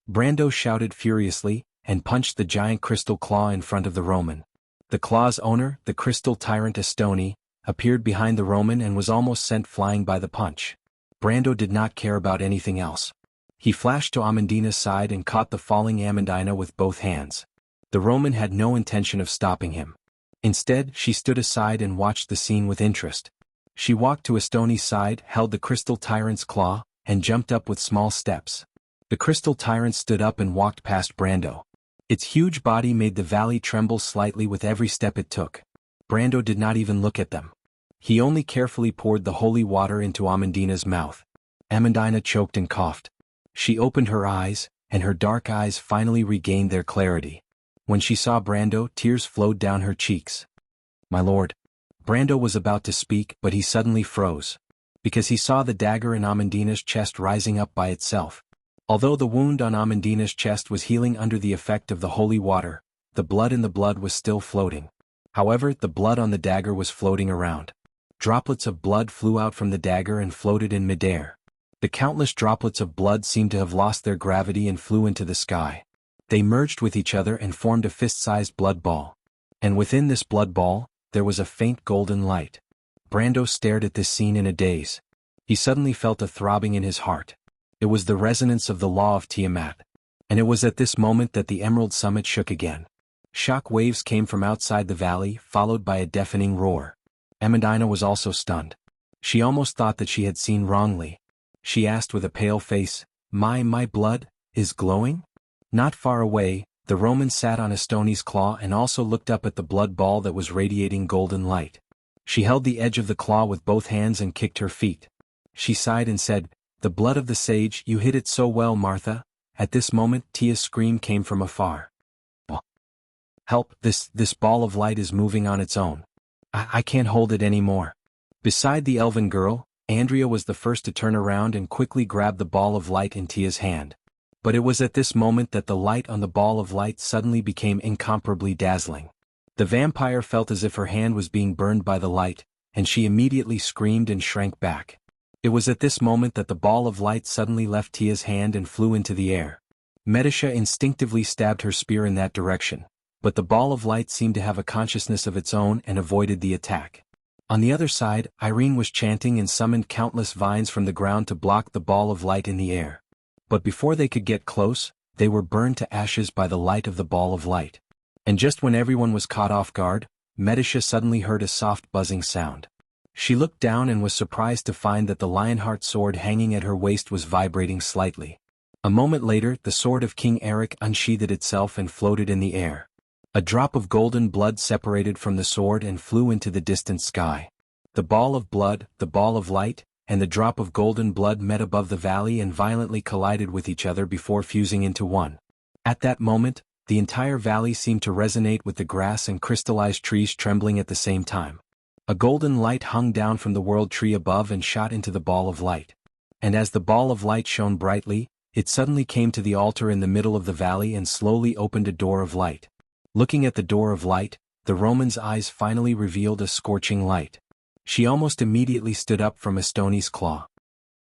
Brando shouted furiously, and punched the giant crystal claw in front of the Roman. The claw's owner, the crystal tyrant Estoni, appeared behind the Roman and was almost sent flying by the punch. Brando did not care about anything else. He flashed to Amandina's side and caught the falling Amandina with both hands. The Roman had no intention of stopping him. Instead, she stood aside and watched the scene with interest. She walked to Estoni's side, held the crystal tyrant's claw, and jumped up with small steps. The crystal tyrant stood up and walked past Brando. Its huge body made the valley tremble slightly with every step it took. Brando did not even look at them. He only carefully poured the holy water into Amandina's mouth. Amandina choked and coughed. She opened her eyes, and her dark eyes finally regained their clarity. When she saw Brando, tears flowed down her cheeks. "My lord." Brando was about to speak, but he suddenly froze. Because he saw the dagger in Amandina's chest rising up by itself. Although the wound on Amandina's chest was healing under the effect of the holy water, the blood in the blood was still floating. However, the blood on the dagger was floating around. Droplets of blood flew out from the dagger and floated in midair. The countless droplets of blood seemed to have lost their gravity and flew into the sky. They merged with each other and formed a fist-sized blood ball. And within this blood ball, there was a faint golden light. Brando stared at this scene in a daze. He suddenly felt a throbbing in his heart. It was the resonance of the law of Tiamat. And it was at this moment that the Emerald Summit shook again. Shock waves came from outside the valley, followed by a deafening roar. Amandina was also stunned. She almost thought that she had seen wrongly. She asked with a pale face, My blood is glowing?" Not far away, the Roman sat on Estoni's claw and also looked up at the blood ball that was radiating golden light. She held the edge of the claw with both hands and kicked her feet. She sighed and said, "The blood of the sage, you hid it so well, Martha." At this moment, Tia's scream came from afar. "Help, this ball of light is moving on its own. I can't hold it anymore." Beside the elven girl, Andrea was the first to turn around and quickly grab the ball of light in Tia's hand. But it was at this moment that the light on the ball of light suddenly became incomparably dazzling. The vampire felt as if her hand was being burned by the light, and she immediately screamed and shrank back. It was at this moment that the ball of light suddenly left Tia's hand and flew into the air. Medisha instinctively stabbed her spear in that direction, but the ball of light seemed to have a consciousness of its own and avoided the attack. On the other side, Irene was chanting and summoned countless vines from the ground to block the ball of light in the air. But before they could get close, they were burned to ashes by the light of the ball of light. And just when everyone was caught off guard, Medisha suddenly heard a soft buzzing sound. She looked down and was surprised to find that the Lionheart sword hanging at her waist was vibrating slightly. A moment later, the sword of King Eric unsheathed itself and floated in the air. A drop of golden blood separated from the sword and flew into the distant sky. The ball of blood, the ball of light, and the drop of golden blood met above the valley and violently collided with each other before fusing into one. At that moment, the entire valley seemed to resonate with the grass and crystallized trees trembling at the same time. A golden light hung down from the world tree above and shot into the ball of light. And as the ball of light shone brightly, it suddenly came to the altar in the middle of the valley and slowly opened a door of light. Looking at the door of light, the Roman's eyes finally revealed a scorching light. She almost immediately stood up from Estoni's claw.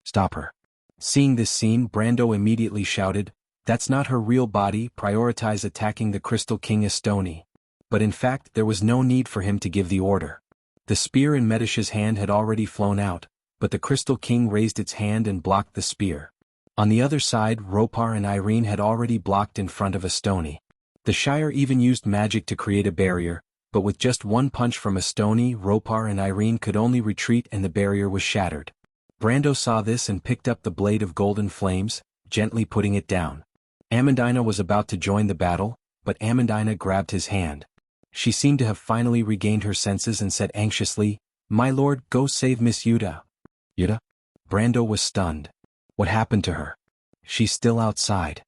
"Stop her." Seeing this scene, Brando immediately shouted, "That's not her real body, prioritize attacking the Crystal King Estoni." But in fact there was no need for him to give the order. The spear in Medisha's hand had already flown out, but the Crystal King raised its hand and blocked the spear. On the other side, Ropar and Irene had already blocked in front of Estoni. The Shire even used magic to create a barrier, but with just one punch from Estoni, Ropar and Irene could only retreat and the barrier was shattered. Brando saw this and picked up the blade of golden flames, gently putting it down. Amandina was about to join the battle, but Amandina grabbed his hand. She seemed to have finally regained her senses and said anxiously, "My lord, go save Miss Yuta." Yuta? Brando was stunned. What happened to her? She's still outside.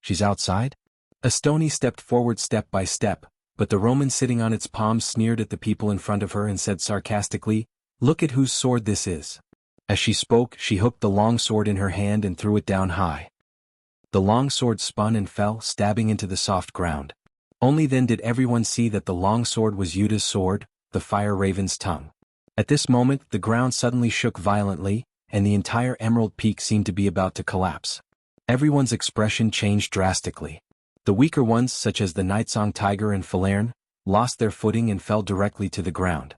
She's outside? Estoni stepped forward step by step, but the Roman sitting on its palms sneered at the people in front of her and said sarcastically, "Look at whose sword this is." As she spoke, she hooked the long sword in her hand and threw it down high. The long sword spun and fell, stabbing into the soft ground. Only then did everyone see that the long sword was Yuta's sword, the Fire Raven's tongue. At this moment, the ground suddenly shook violently, and the entire Emerald Peak seemed to be about to collapse. Everyone's expression changed drastically. The weaker ones, such as the Nightsong Tiger and Falerne, lost their footing and fell directly to the ground.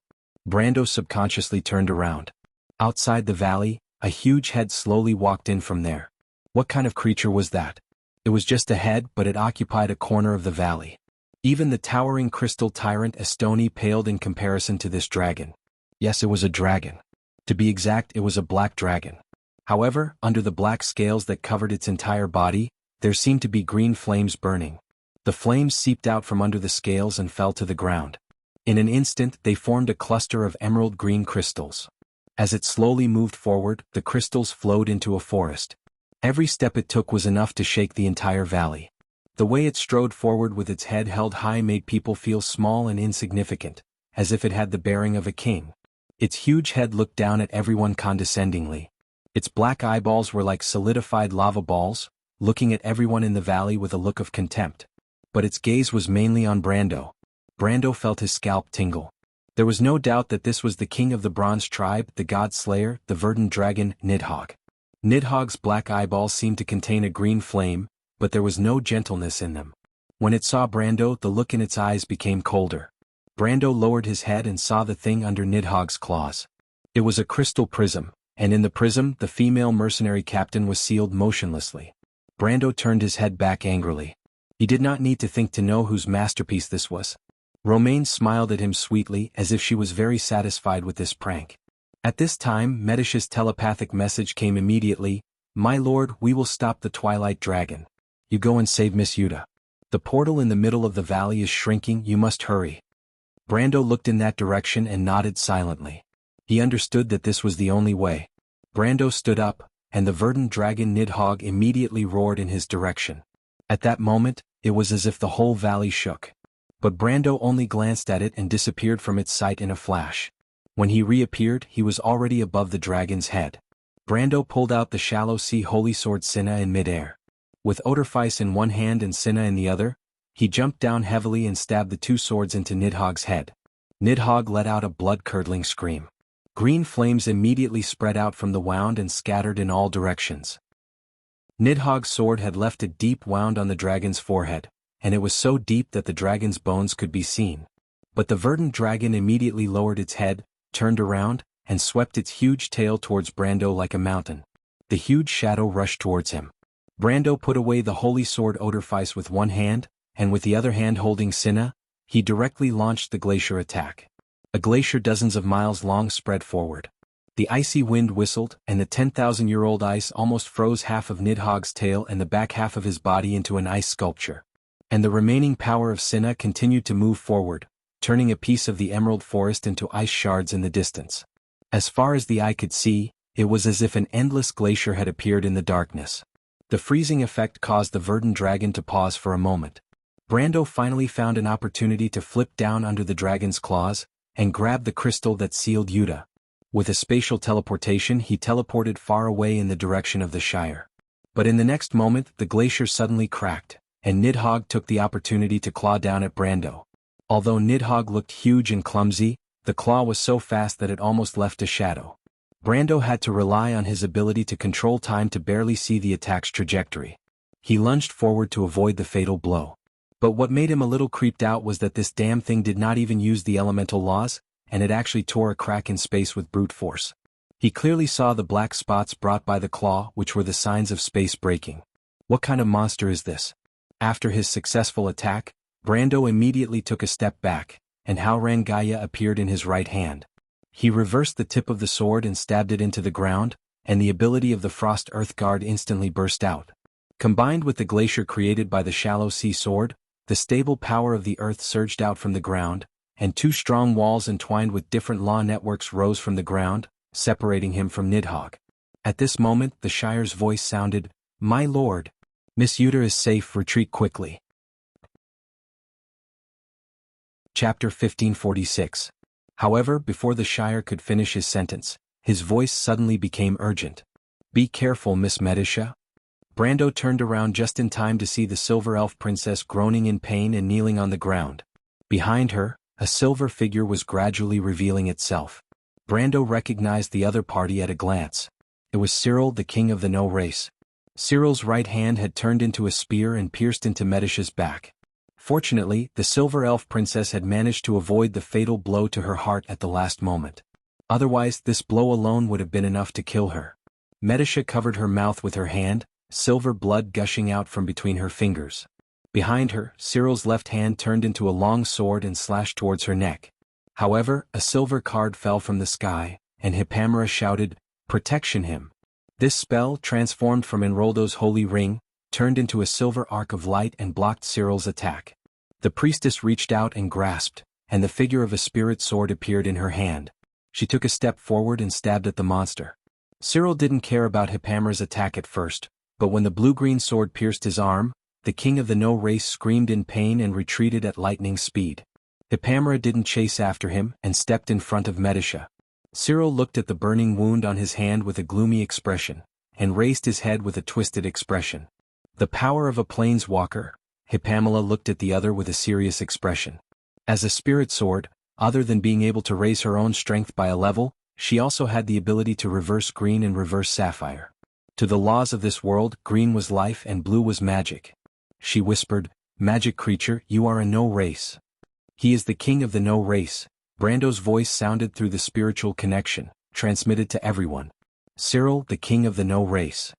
Brando subconsciously turned around. Outside the valley, a huge head slowly walked in from there. What kind of creature was that? It was just a head, but it occupied a corner of the valley. Even the towering crystal tyrant Estoni paled in comparison to this dragon. Yes, it was a dragon. To be exact, it was a black dragon. However, under the black scales that covered its entire body, there seemed to be green flames burning. The flames seeped out from under the scales and fell to the ground. In an instant, they formed a cluster of emerald green crystals. As it slowly moved forward, the crystals flowed into a forest. Every step it took was enough to shake the entire valley. The way it strode forward with its head held high made people feel small and insignificant, as if it had the bearing of a king. Its huge head looked down at everyone condescendingly. Its black eyeballs were like solidified lava balls, looking at everyone in the valley with a look of contempt. But its gaze was mainly on Brando. Brando felt his scalp tingle. There was no doubt that this was the king of the Bronze Tribe, the God Slayer, the verdant dragon, Nidhogg. Nidhogg's black eyeballs seemed to contain a green flame, but there was no gentleness in them. When it saw Brando, the look in its eyes became colder. Brando lowered his head and saw the thing under Nidhogg's claws. It was a crystal prism, and in the prism the female mercenary captain was sealed motionlessly. Brando turned his head back angrily. He did not need to think to know whose masterpiece this was. Romaine smiled at him sweetly as if she was very satisfied with this prank. At this time, Medisha's telepathic message came immediately, "My lord, we will stop the Twilight Dragon. You go and save Miss Yuta. The portal in the middle of the valley is shrinking, you must hurry." Brando looked in that direction and nodded silently. He understood that this was the only way. Brando stood up, and the verdant dragon Nidhogg immediately roared in his direction. At that moment, it was as if the whole valley shook. But Brando only glanced at it and disappeared from its sight in a flash. When he reappeared, he was already above the dragon's head. Brando pulled out the Shallow Sea Holy Sword Cinna in midair. With Odorfice in one hand and Cinna in the other, He jumped down heavily and stabbed the two swords into Nidhogg's head. Nidhogg let out a blood-curdling scream. Green flames immediately spread out from the wound and scattered in all directions. Nidhogg's sword had left a deep wound on the dragon's forehead, and it was so deep that the dragon's bones could be seen. But the verdant dragon immediately lowered its head, turned around, and swept its huge tail towards Brando like a mountain. The huge shadow rushed towards him. Brando put away the holy sword Odorfice with one hand, and with the other hand holding Cinna, he directly launched the glacier attack. A glacier dozens of miles long spread forward. The icy wind whistled, and the 10,000-year-old ice almost froze half of Nidhogg's tail and the back half of his body into an ice sculpture. And the remaining power of Cinna continued to move forward, turning a piece of the emerald forest into ice shards in the distance. As far as the eye could see, it was as if an endless glacier had appeared in the darkness. The freezing effect caused the verdant dragon to pause for a moment. Brando finally found an opportunity to flip down under the dragon's claws and grab the crystal that sealed Yuta. With a spatial teleportation, he teleported far away in the direction of the Shire. But in the next moment, the glacier suddenly cracked, and Nidhogg took the opportunity to claw down at Brando. Although Nidhogg looked huge and clumsy, the claw was so fast that it almost left a shadow. Brando had to rely on his ability to control time to barely see the attack's trajectory. He lunged forward to avoid the fatal blow. But what made him a little creeped out was that this damn thing did not even use the elemental laws, and it actually tore a crack in space with brute force. He clearly saw the black spots brought by the claw, which were the signs of space breaking. What kind of monster is this? After his successful attack, Brando immediately took a step back, and Haurangaya appeared in his right hand. He reversed the tip of the sword and stabbed it into the ground, and the ability of the Frost Earth Guard instantly burst out. Combined with the glacier created by the Shallow Sea Sword, the stable power of the earth surged out from the ground, and two strong walls entwined with different law networks rose from the ground, separating him from Nidhogg. At this moment the Shire's voice sounded, "My lord, Miss Yuta is safe, retreat quickly." Chapter 1546. However, before the Shire could finish his sentence, his voice suddenly became urgent. "Be careful, Miss Medisha." Brando turned around just in time to see the Silver Elf Princess groaning in pain and kneeling on the ground. Behind her, a silver figure was gradually revealing itself. Brando recognized the other party at a glance. It was Cyril, the king of the No race. Cyril's right hand had turned into a spear and pierced into Medisha's back. Fortunately, the Silver Elf Princess had managed to avoid the fatal blow to her heart at the last moment. Otherwise, this blow alone would have been enough to kill her. Medisha covered her mouth with her hand, silver blood gushing out from between her fingers. Behind her, Cyril's left hand turned into a long sword and slashed towards her neck. However, a silver card fell from the sky, and Hippamera shouted, "Protection him." This spell, transformed from Enroldo's holy ring, turned into a silver arc of light and blocked Cyril's attack. The priestess reached out and grasped, and the figure of a spirit sword appeared in her hand. She took a step forward and stabbed at the monster. Cyril didn't care about Hippamera's attack at first, but when the blue-green sword pierced his arm, the king of the No race screamed in pain and retreated at lightning speed. Hippamera didn't chase after him and stepped in front of Medisha. Cyril looked at the burning wound on his hand with a gloomy expression, and raised his head with a twisted expression. The power of a planeswalker. Hippamela looked at the other with a serious expression. As a spirit sword, other than being able to raise her own strength by a level, she also had the ability to reverse green and reverse sapphire. To the laws of this world, green was life and blue was magic. She whispered, "Magic creature, you are a No race." "He is the king of the No race." Brando's voice sounded through the spiritual connection, transmitted to everyone. "Cyril, the king of the No race."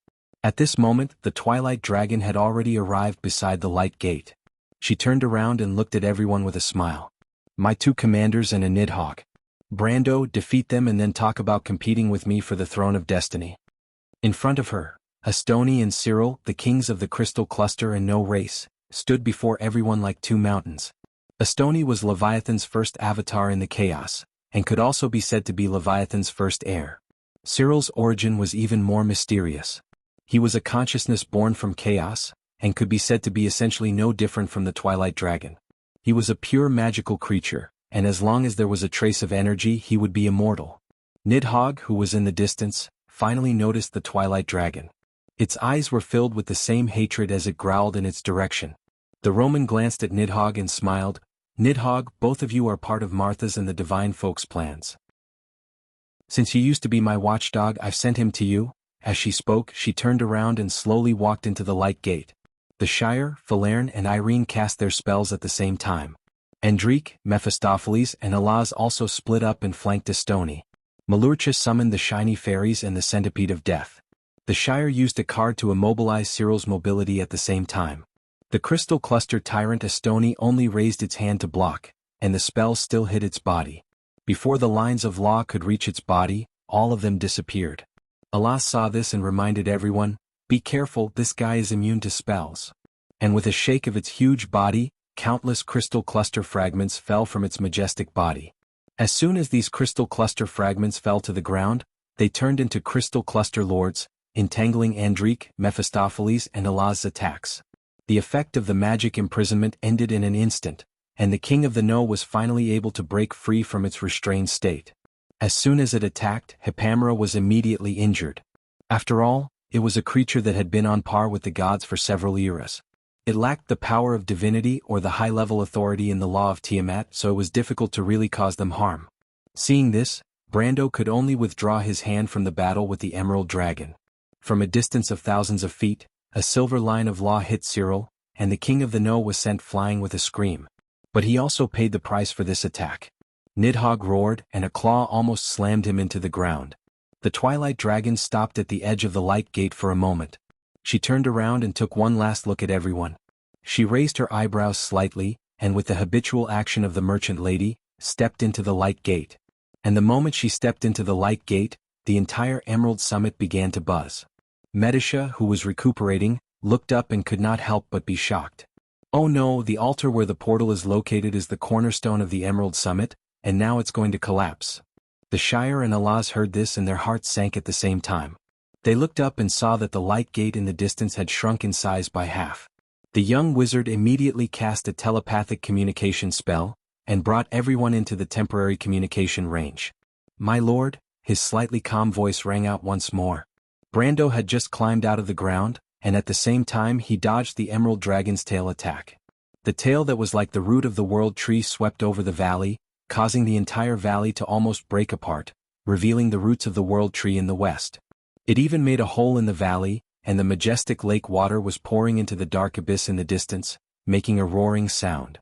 At this moment, the Twilight Dragon had already arrived beside the light gate. She turned around and looked at everyone with a smile. "My two commanders and a Nidhogg. Brando, defeat them and then talk about competing with me for the throne of destiny." In front of her, Astoni and Cyril, the kings of the Crystal Cluster and No race, stood before everyone like two mountains. Astoni was Leviathan's first avatar in the chaos, and could also be said to be Leviathan's first heir. Cyril's origin was even more mysterious. He was a consciousness born from chaos, and could be said to be essentially no different from the Twilight Dragon. He was a pure magical creature, and as long as there was a trace of energy he would be immortal. Nidhogg, who was in the distance, finally noticed the Twilight Dragon. Its eyes were filled with the same hatred as it growled in its direction. The Roman glanced at Nidhogg and smiled. Nidhogg, both of you are part of Martha's and the divine folks' plans. Since he used to be my watchdog, I've sent him to you. As she spoke, she turned around and slowly walked into the light gate. The Shire, Falerne and Irene cast their spells at the same time. Endrique, Mephistopheles and Alaz also split up and flanked Estoni. Malurcha summoned the shiny fairies and the centipede of death. The Shire used a card to immobilize Cyril's mobility at the same time. The crystal cluster tyrant Estoni only raised its hand to block, and the spell still hit its body. Before the lines of law could reach its body, all of them disappeared. Alaz saw this and reminded everyone, "Be careful, this guy is immune to spells." And with a shake of its huge body, countless crystal cluster fragments fell from its majestic body. As soon as these crystal cluster fragments fell to the ground, they turned into crystal cluster lords, entangling Endrique, Mephistopheles and Alaz's attacks. The effect of the magic imprisonment ended in an instant, and the King of the No was finally able to break free from its restrained state. As soon as it attacked, Hipamera was immediately injured. After all, it was a creature that had been on par with the gods for several eras. It lacked the power of divinity or the high-level authority in the law of Tiamat, so it was difficult to really cause them harm. Seeing this, Brando could only withdraw his hand from the battle with the Emerald Dragon. From a distance of thousands of feet, a silver line of law hit Cyril, and the King of the No was sent flying with a scream. But he also paid the price for this attack. Nidhogg roared, and a claw almost slammed him into the ground. The Twilight Dragon stopped at the edge of the light gate for a moment. She turned around and took one last look at everyone. She raised her eyebrows slightly, and with the habitual action of the merchant lady, stepped into the light gate. And the moment she stepped into the light gate, the entire Emerald Summit began to buzz. Medisha, who was recuperating, looked up and could not help but be shocked. Oh no, the altar where the portal is located is the cornerstone of the Emerald Summit, and now it's going to collapse. The Shire and Alaz heard this and their hearts sank at the same time. They looked up and saw that the light gate in the distance had shrunk in size by half. The young wizard immediately cast a telepathic communication spell, and brought everyone into the temporary communication range. "My lord," his slightly calm voice rang out once more. Brando had just climbed out of the ground, and at the same time he dodged the Emerald Dragon's tail attack. The tail that was like the root of the world tree swept over the valley, causing the entire valley to almost break apart, revealing the roots of the world tree in the west. It even made a hole in the valley, and the majestic lake water was pouring into the dark abyss in the distance, making a roaring sound.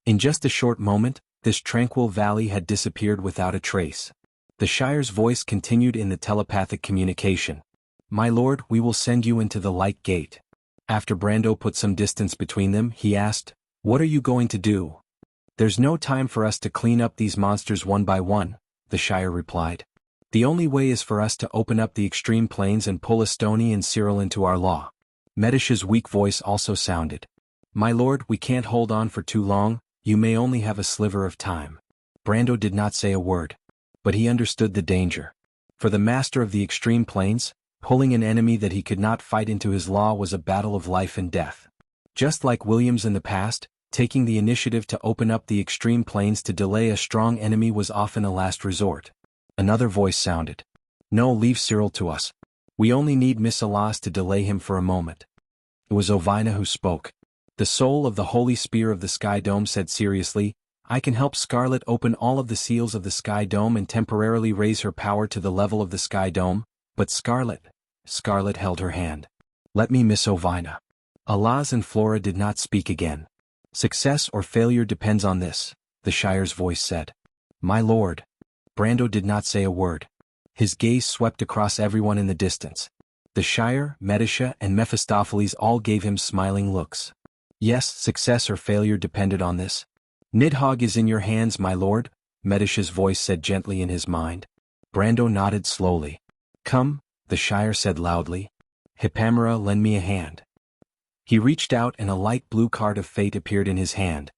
In just a short moment, this tranquil valley had disappeared without a trace. The Shire's voice continued in the telepathic communication. "My lord, we will send you into the light gate." After Brando put some distance between them, he asked, "What are you going to do?" "There's no time for us to clean up these monsters one by one," the Shire replied. "The only way is for us to open up the extreme planes and pull Estoni and Cyril into our law." Medisha's weak voice also sounded. "My lord, we can't hold on for too long, you may only have a sliver of time." Brando did not say a word. But he understood the danger. For the master of the extreme planes, pulling an enemy that he could not fight into his law was a battle of life and death. Just like Williams in the past, taking the initiative to open up the extreme planes to delay a strong enemy was often a last resort. Another voice sounded. "No, leave Cyril to us. We only need Miss Alaz to delay him for a moment." It was Ovina who spoke. The soul of the Holy Spear of the Sky Dome said seriously, "I can help Scarlet open all of the seals of the Sky Dome and temporarily raise her power to the level of the Sky Dome, but Scarlet held her hand. "Let me, Miss Ovina." Alaz and Flora did not speak again. "Success or failure depends on this," the Shire's voice said. "My lord." Brando did not say a word. His gaze swept across everyone in the distance. The Shire, Medisha and Mephistopheles all gave him smiling looks. Yes, success or failure depended on this. "Nidhogg is in your hands, my lord," Medisha's voice said gently in his mind. Brando nodded slowly. "Come," the Shire said loudly. "Hipamera, lend me a hand." He reached out and a light blue card of fate appeared in his hand.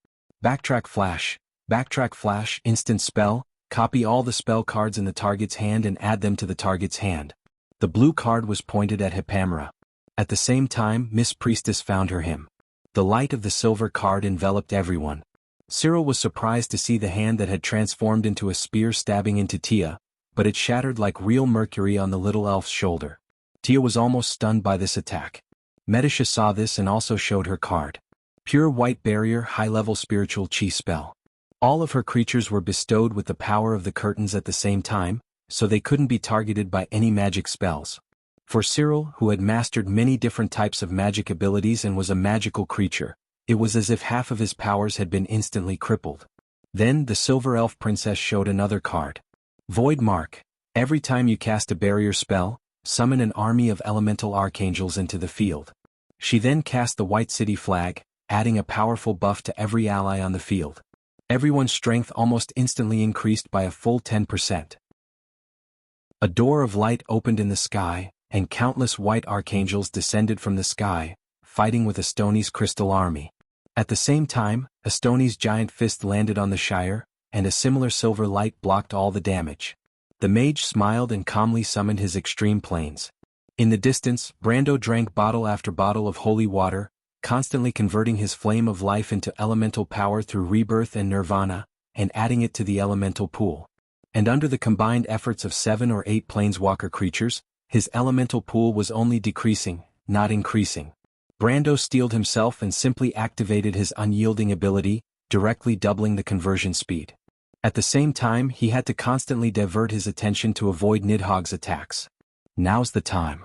Backtrack flash, instant spell, copy all the spell cards in the target's hand and add them to the target's hand. The blue card was pointed at Hipamera. At the same time, Miss Priestess found her hymn. The light of the silver card enveloped everyone. Cyril was surprised to see the hand that had transformed into a spear stabbing into Tia, but it shattered like real mercury on the little elf's shoulder. Tia was almost stunned by this attack. Medisha saw this and also showed her card. Pure white barrier high-level spiritual chi spell. All of her creatures were bestowed with the power of the curtains at the same time, so they couldn't be targeted by any magic spells. For Cyril, who had mastered many different types of magic abilities and was a magical creature, it was as if half of his powers had been instantly crippled. Then the Silver Elf Princess showed another card. Void Mark. Every time you cast a barrier spell, summon an army of elemental archangels into the field. She then cast the White City flag, adding a powerful buff to every ally on the field. Everyone's strength almost instantly increased by a full 10%. A door of light opened in the sky, and countless white archangels descended from the sky, fighting with Estoni's crystal army. At the same time, Estoni's giant fist landed on the Shire, and a similar silver light blocked all the damage. The mage smiled and calmly summoned his extreme planes. In the distance, Brando drank bottle after bottle of holy water, constantly converting his flame of life into elemental power through rebirth and nirvana, and adding it to the elemental pool. And under the combined efforts of 7 or 8 planeswalker creatures, his elemental pool was only decreasing, not increasing. Brando steeled himself and simply activated his unyielding ability, directly doubling the conversion speed. At the same time, he had to constantly divert his attention to avoid Nidhogg's attacks. Now's the time.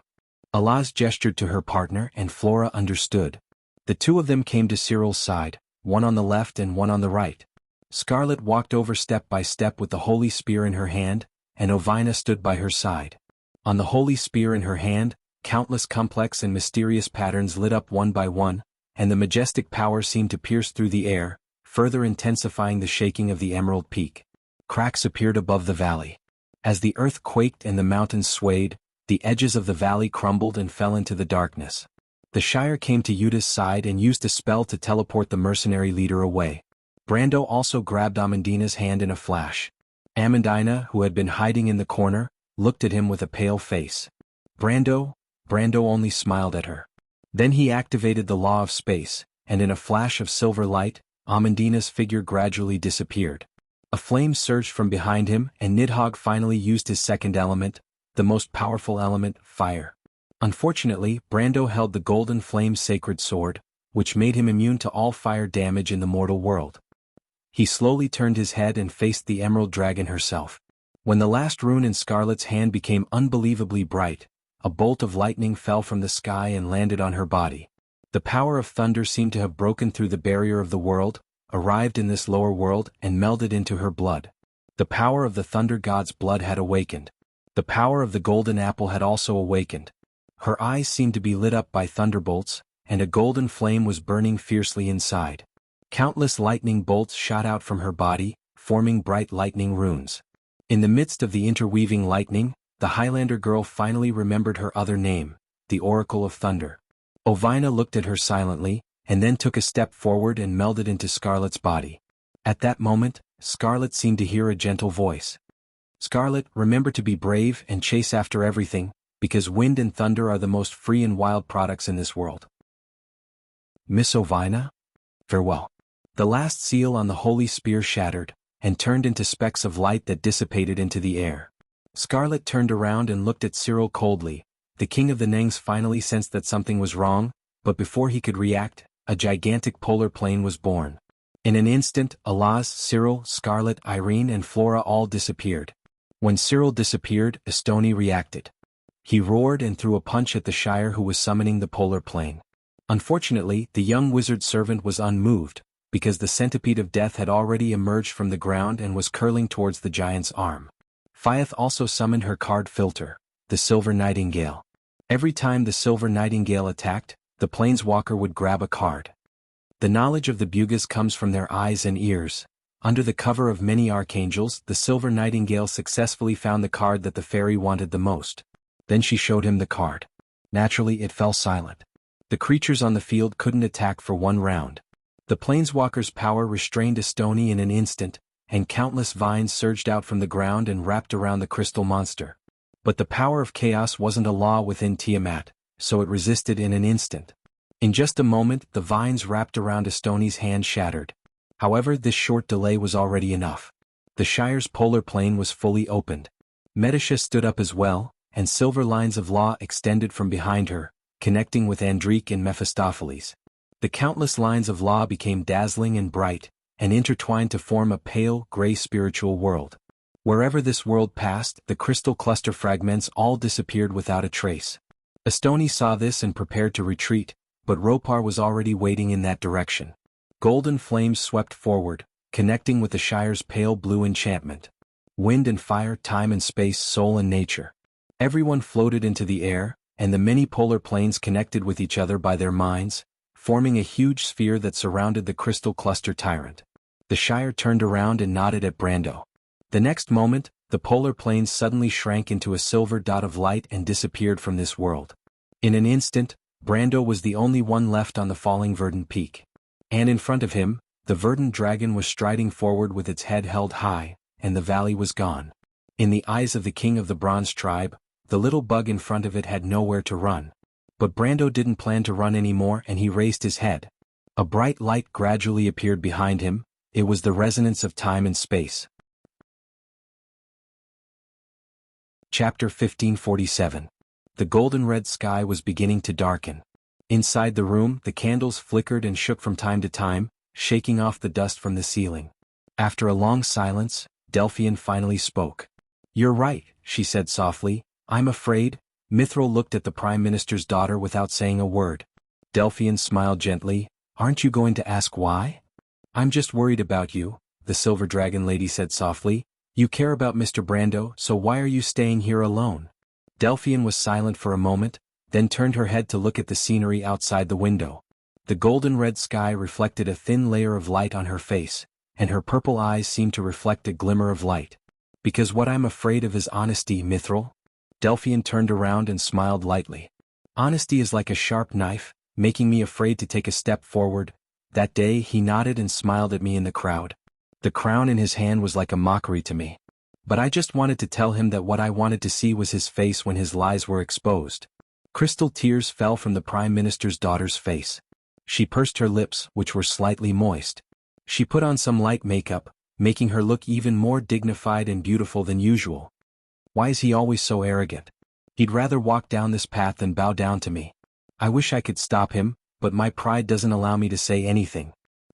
Alaz gestured to her partner and Flora understood. The two of them came to Cyril's side, one on the left and one on the right. Scarlet walked over step by step with the holy spear in her hand, and Ovina stood by her side. On the holy spear in her hand, countless complex and mysterious patterns lit up one by one, and the majestic power seemed to pierce through the air, further intensifying the shaking of the Emerald Peak. Cracks appeared above the valley. As the earth quaked and the mountains swayed, the edges of the valley crumbled and fell into the darkness. The Shire came to Yuta's side and used a spell to teleport the mercenary leader away. Brando also grabbed Amandina's hand in a flash. Amandina, who had been hiding in the corner, looked at him with a pale face. Brando only smiled at her. Then he activated the law of space, and in a flash of silver light, Amandina's figure gradually disappeared. A flame surged from behind him, and Nidhogg finally used his second element, the most powerful element, fire. Unfortunately, Brando held the golden flame sacred sword, which made him immune to all fire damage in the mortal world. He slowly turned his head and faced the Emerald Dragon herself. When the last rune in Scarlet's hand became unbelievably bright, a bolt of lightning fell from the sky and landed on her body. The power of thunder seemed to have broken through the barrier of the world, arrived in this lower world and melded into her blood. The power of the thunder god's blood had awakened. The power of the golden apple had also awakened. Her eyes seemed to be lit up by thunderbolts, and a golden flame was burning fiercely inside. Countless lightning bolts shot out from her body, forming bright lightning runes. In the midst of the interweaving lightning, the Highlander girl finally remembered her other name, the Oracle of Thunder. Ovina looked at her silently, and then took a step forward and melded into Scarlet's body. At that moment, Scarlet seemed to hear a gentle voice. Scarlet, remember to be brave and chase after everything, because wind and thunder are the most free and wild products in this world. Miss Ovina? Farewell. The last seal on the holy spear shattered, and turned into specks of light that dissipated into the air. Scarlet turned around and looked at Cyril coldly. The king of the Nangs finally sensed that something was wrong, but before he could react, a gigantic polar plane was born. In an instant, Alaz, Cyril, Scarlet, Irene and Flora all disappeared. When Cyril disappeared, Estoni reacted. He roared and threw a punch at the Shire who was summoning the polar plane. Unfortunately, the young wizard servant was unmoved, because the centipede of death had already emerged from the ground and was curling towards the giant's arm. Fyeth also summoned her card filter, the Silver Nightingale. Every time the Silver Nightingale attacked, the planeswalker would grab a card. The knowledge of the Bugas comes from their eyes and ears. Under the cover of many archangels, the Silver Nightingale successfully found the card that the fairy wanted the most. Then she showed him the card. Naturally, it fell silent. The creatures on the field couldn't attack for one round. The planeswalker's power restrained Estoni in an instant, and countless vines surged out from the ground and wrapped around the crystal monster. But the power of chaos wasn't a law within Tiamat, so it resisted in an instant. In just a moment, the vines wrapped around Estoni's hand shattered. However, this short delay was already enough. The Shire's polar plane was fully opened. Medisha stood up as well, and silver lines of law extended from behind her, connecting with Andrique and Mephistopheles. The countless lines of law became dazzling and bright, and intertwined to form a pale, gray spiritual world. Wherever this world passed, the crystal cluster fragments all disappeared without a trace. Astoni saw this and prepared to retreat, but Ropar was already waiting in that direction. Golden flames swept forward, connecting with the Shire's pale blue enchantment. Wind and fire, time and space, soul and nature. Everyone floated into the air, and the many polar planes connected with each other by their minds, forming a huge sphere that surrounded the crystal cluster tyrant. The Shire turned around and nodded at Brando. The next moment, the polar planes suddenly shrank into a silver dot of light and disappeared from this world. In an instant, Brando was the only one left on the falling verdant peak. And in front of him, the verdant dragon was striding forward with its head held high, and the valley was gone. In the eyes of the king of the Bronze tribe, the little bug in front of it had nowhere to run. But Brando didn't plan to run anymore, and he raised his head. A bright light gradually appeared behind him. It was the resonance of time and space. Chapter 1547. The golden-red sky was beginning to darken. Inside the room, the candles flickered and shook from time to time, shaking off the dust from the ceiling. After a long silence, Delphian finally spoke. "You're right," she said softly. "I'm afraid." Mithril looked at the Prime Minister's daughter without saying a word. Delphian smiled gently. "Aren't you going to ask why?" "I'm just worried about you," the Silver Dragon Lady said softly. "You care about Mr. Brando, so why are you staying here alone?" Delphian was silent for a moment, then turned her head to look at the scenery outside the window. The golden-red sky reflected a thin layer of light on her face, and her purple eyes seemed to reflect a glimmer of light. "Because what I'm afraid of is honesty, Mithril." Delphian turned around and smiled lightly. "Honesty is like a sharp knife, making me afraid to take a step forward." That day he nodded and smiled at me in the crowd. The crown in his hand was like a mockery to me. But I just wanted to tell him that what I wanted to see was his face when his lies were exposed. Crystal tears fell from the Prime Minister's daughter's face. She pursed her lips, which were slightly moist. She put on some light makeup, making her look even more dignified and beautiful than usual. Why is he always so arrogant? He'd rather walk down this path than bow down to me. I wish I could stop him, but my pride doesn't allow me to say anything.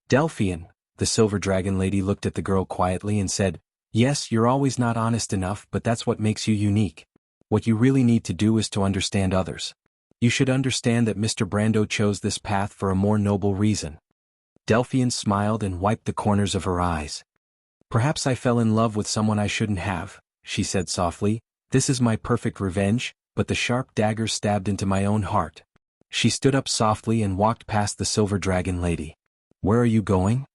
"Delphian," the Silver Dragon Lady looked at the girl quietly and said, "Yes, you're always not honest enough, but that's what makes you unique. What you really need to do is to understand others. You should understand that Mr. Brando chose this path for a more noble reason." Delphian smiled and wiped the corners of her eyes. "Perhaps I fell in love with someone I shouldn't have," she said softly. "This is my perfect revenge, but the sharp dagger stabbed into my own heart." She stood up softly and walked past the Silver Dragon Lady. "Where are you going?"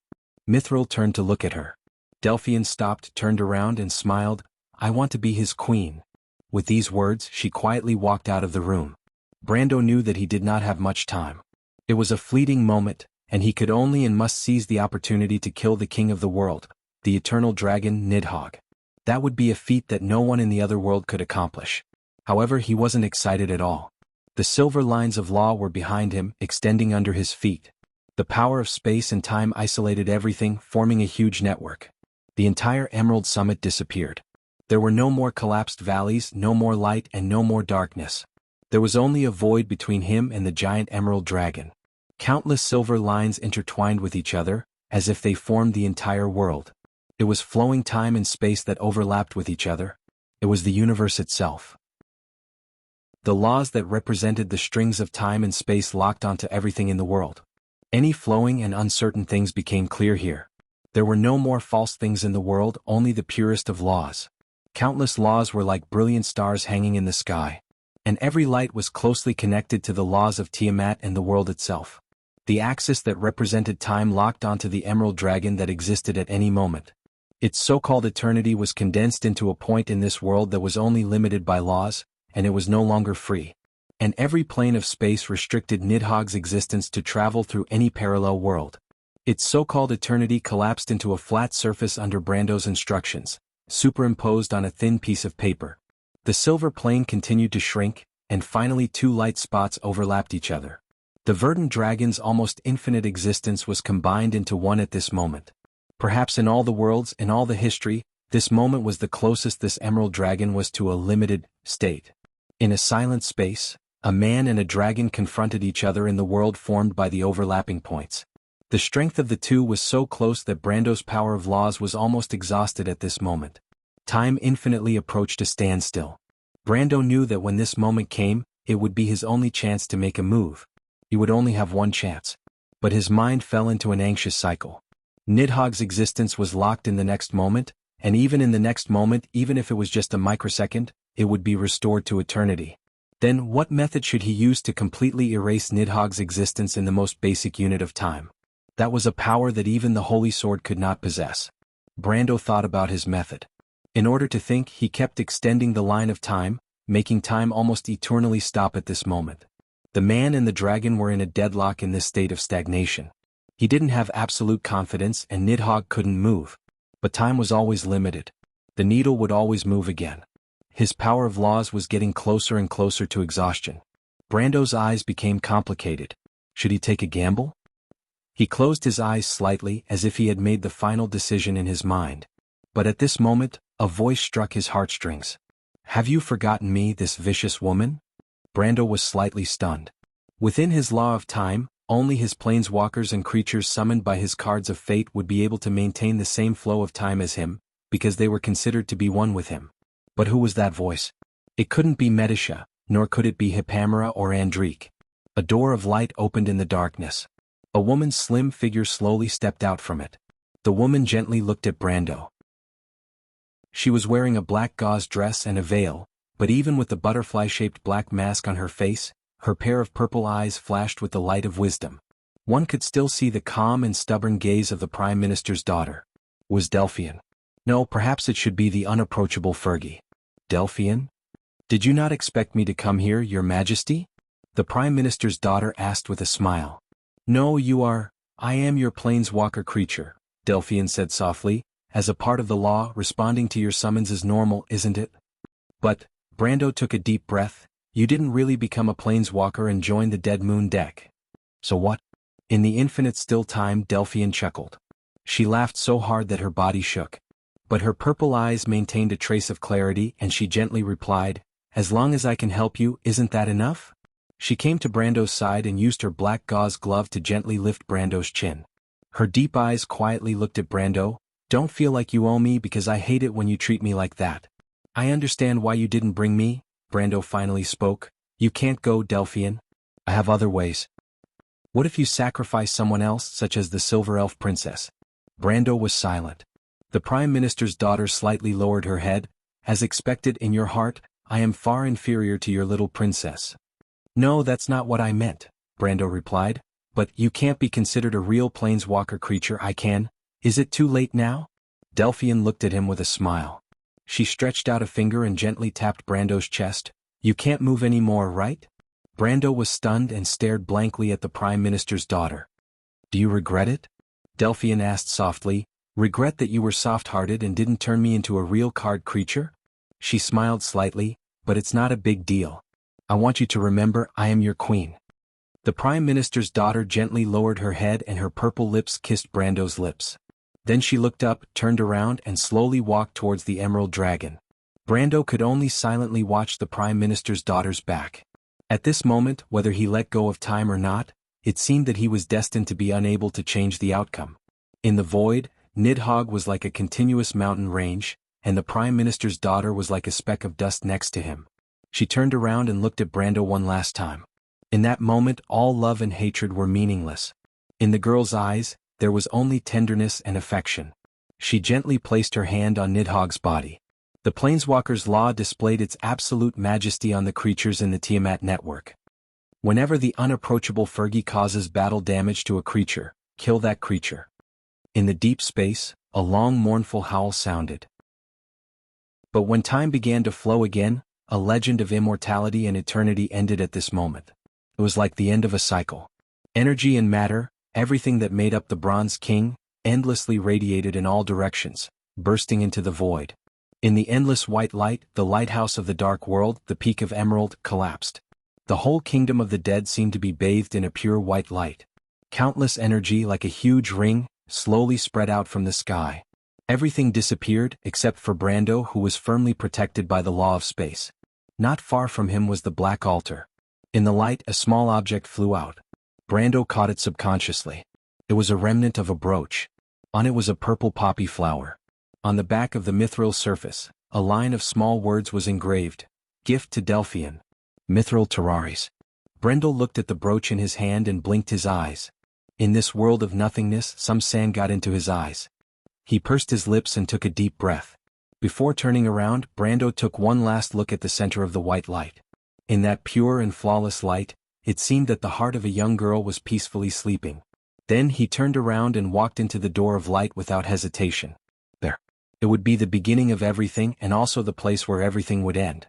Mithril turned to look at her. Delphian stopped, turned around and smiled. "I want to be his queen." With these words, she quietly walked out of the room. Brando knew that he did not have much time. It was a fleeting moment, and he could only and must seize the opportunity to kill the king of the world, the eternal dragon Nidhogg. That would be a feat that no one in the other world could accomplish. However, he wasn't excited at all. The silver lines of law were behind him, extending under his feet. The power of space and time isolated everything, forming a huge network. The entire Emerald Summit disappeared. There were no more collapsed valleys, no more light, and no more darkness. There was only a void between him and the giant Emerald Dragon. Countless silver lines intertwined with each other, as if they formed the entire world. It was flowing time and space that overlapped with each other. It was the universe itself. The laws that represented the strings of time and space locked onto everything in the world. Any flowing and uncertain things became clear here. There were no more false things in the world, only the purest of laws. Countless laws were like brilliant stars hanging in the sky. And every light was closely connected to the laws of Tiamat and the world itself. The axis that represented time locked onto the Emerald Dragon that existed at any moment. Its so-called eternity was condensed into a point in this world that was only limited by laws, and it was no longer free. And every plane of space restricted Nidhogg's existence to travel through any parallel world. Its so-called eternity collapsed into a flat surface under Brando's instructions, superimposed on a thin piece of paper. The silver plane continued to shrink, and finally two light spots overlapped each other. The verdant dragon's almost infinite existence was combined into one at this moment. Perhaps in all the worlds, in all the history, this moment was the closest this Emerald Dragon was to a limited state. In a silent space, A man and a dragon confronted each other in the world formed by the overlapping points. The strength of the two was so close that Brando's power of laws was almost exhausted at this moment. Time infinitely approached a standstill. Brando knew that when this moment came, it would be his only chance to make a move. He would only have one chance. But his mind fell into an anxious cycle. Nidhogg's existence was locked in the next moment, and even in the next moment, even if it was just a microsecond, it would be restored to eternity. Then what method should he use to completely erase Nidhogg's existence in the most basic unit of time? That was a power that even the Holy Sword could not possess. Brando thought about his method. In order to think, he kept extending the line of time, making time almost eternally stop at this moment. The man and the dragon were in a deadlock in this state of stagnation. He didn't have absolute confidence and Nidhogg couldn't move. But time was always limited. The needle would always move again. His power of laws was getting closer and closer to exhaustion. Brando's eyes became complicated. Should he take a gamble? He closed his eyes slightly as if he had made the final decision in his mind. But at this moment, a voice struck his heartstrings. "Have you forgotten me, this vicious woman?" Brando was slightly stunned. Within his law of time, only his planeswalkers and creatures summoned by his cards of fate would be able to maintain the same flow of time as him, because they were considered to be one with him. But who was that voice? It couldn't be Medisha, nor could it be Hippamera or Andrique. A door of light opened in the darkness. A woman's slim figure slowly stepped out from it. The woman gently looked at Brando. She was wearing a black gauze dress and a veil, but even with the butterfly-shaped black mask on her face, her pair of purple eyes flashed with the light of wisdom. One could still see the calm and stubborn gaze of the Prime Minister's daughter. Was Delphian? No, perhaps it should be the unapproachable Fergie. Delphian? Did you not expect me to come here, Your Majesty? The Prime Minister's daughter asked with a smile. No, I am your planeswalker creature, Delphian said softly. As a part of the law, responding to your summons is normal, isn't it? But, Brando took a deep breath, you didn't really become a planeswalker and join the Dead Moon deck. So what? In the infinite still time, Delphian chuckled. She laughed so hard that her body shook. But her purple eyes maintained a trace of clarity and she gently replied, as long as I can help you, isn't that enough? She came to Brando's side and used her black gauze glove to gently lift Brando's chin. Her deep eyes quietly looked at Brando. Don't feel like you owe me because I hate it when you treat me like that. I understand why you didn't bring me, Brando finally spoke. You can't go, Delphian. I have other ways. What if you sacrifice someone else, such as the Silver Elf Princess? Brando was silent. The Prime Minister's daughter slightly lowered her head. As expected in your heart, I am far inferior to your little princess. No, that's not what I meant, Brando replied. But you can't be considered a real planeswalker creature. I can. Is it too late now? Delphian looked at him with a smile. She stretched out a finger and gently tapped Brando's chest. You can't move any more, right? Brando was stunned and stared blankly at the Prime Minister's daughter. Do you regret it? Delphian asked softly. Regret that you were soft-hearted and didn't turn me into a real card creature? She smiled slightly, but it's not a big deal. I want you to remember I am your queen. The Prime Minister's daughter gently lowered her head and her purple lips kissed Brando's lips. Then she looked up, turned around and slowly walked towards the Emerald Dragon. Brando could only silently watch the Prime Minister's daughter's back. At this moment, whether he let go of time or not, it seemed that he was destined to be unable to change the outcome. In the void, Nidhogg was like a continuous mountain range, and the Prime Minister's daughter was like a speck of dust next to him. She turned around and looked at Brando one last time. In that moment, all love and hatred were meaningless. In the girl's eyes, there was only tenderness and affection. She gently placed her hand on Nidhogg's body. The Planeswalker's law displayed its absolute majesty on the creatures in the Tiamat network. Whenever the unapproachable Fergie causes battle damage to a creature, kill that creature. In the deep space, a long mournful howl sounded. But when time began to flow again, a legend of immortality and eternity ended at this moment. It was like the end of a cycle. Energy and matter, everything that made up the Bronze King, endlessly radiated in all directions, bursting into the void. In the endless white light, the lighthouse of the dark world, the peak of Emerald, collapsed. The whole kingdom of the dead seemed to be bathed in a pure white light. Countless energy, like a huge ring, slowly spread out from the sky. Everything disappeared, except for Brando, who was firmly protected by the law of space. Not far from him was the Black Altar. In the light, a small object flew out. Brando caught it subconsciously. It was a remnant of a brooch. On it was a purple poppy flower. On the back of the mithril surface, a line of small words was engraved: Gift to Delphian. Mithril Terraris. Brendel looked at the brooch in his hand and blinked his eyes. In this world of nothingness, some sand got into his eyes. He pursed his lips and took a deep breath. Before turning around, Brando took one last look at the center of the white light. In that pure and flawless light, it seemed that the heart of a young girl was peacefully sleeping. Then he turned around and walked into the door of light without hesitation. There. It would be the beginning of everything and also the place where everything would end.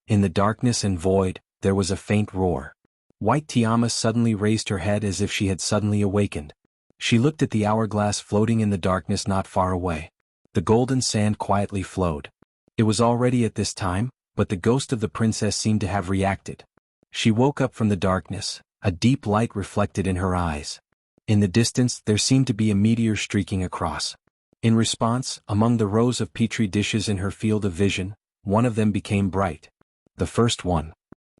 In the darkness and void, there was a faint roar. White Tiamat suddenly raised her head as if she had suddenly awakened. She looked at the hourglass floating in the darkness not far away. The golden sand quietly flowed. It was already at this time, but the ghost of the princess seemed to have reacted. She woke up from the darkness, a deep light reflected in her eyes. In the distance there seemed to be a meteor streaking across. In response, among the rows of petri dishes in her field of vision, one of them became bright. The first one.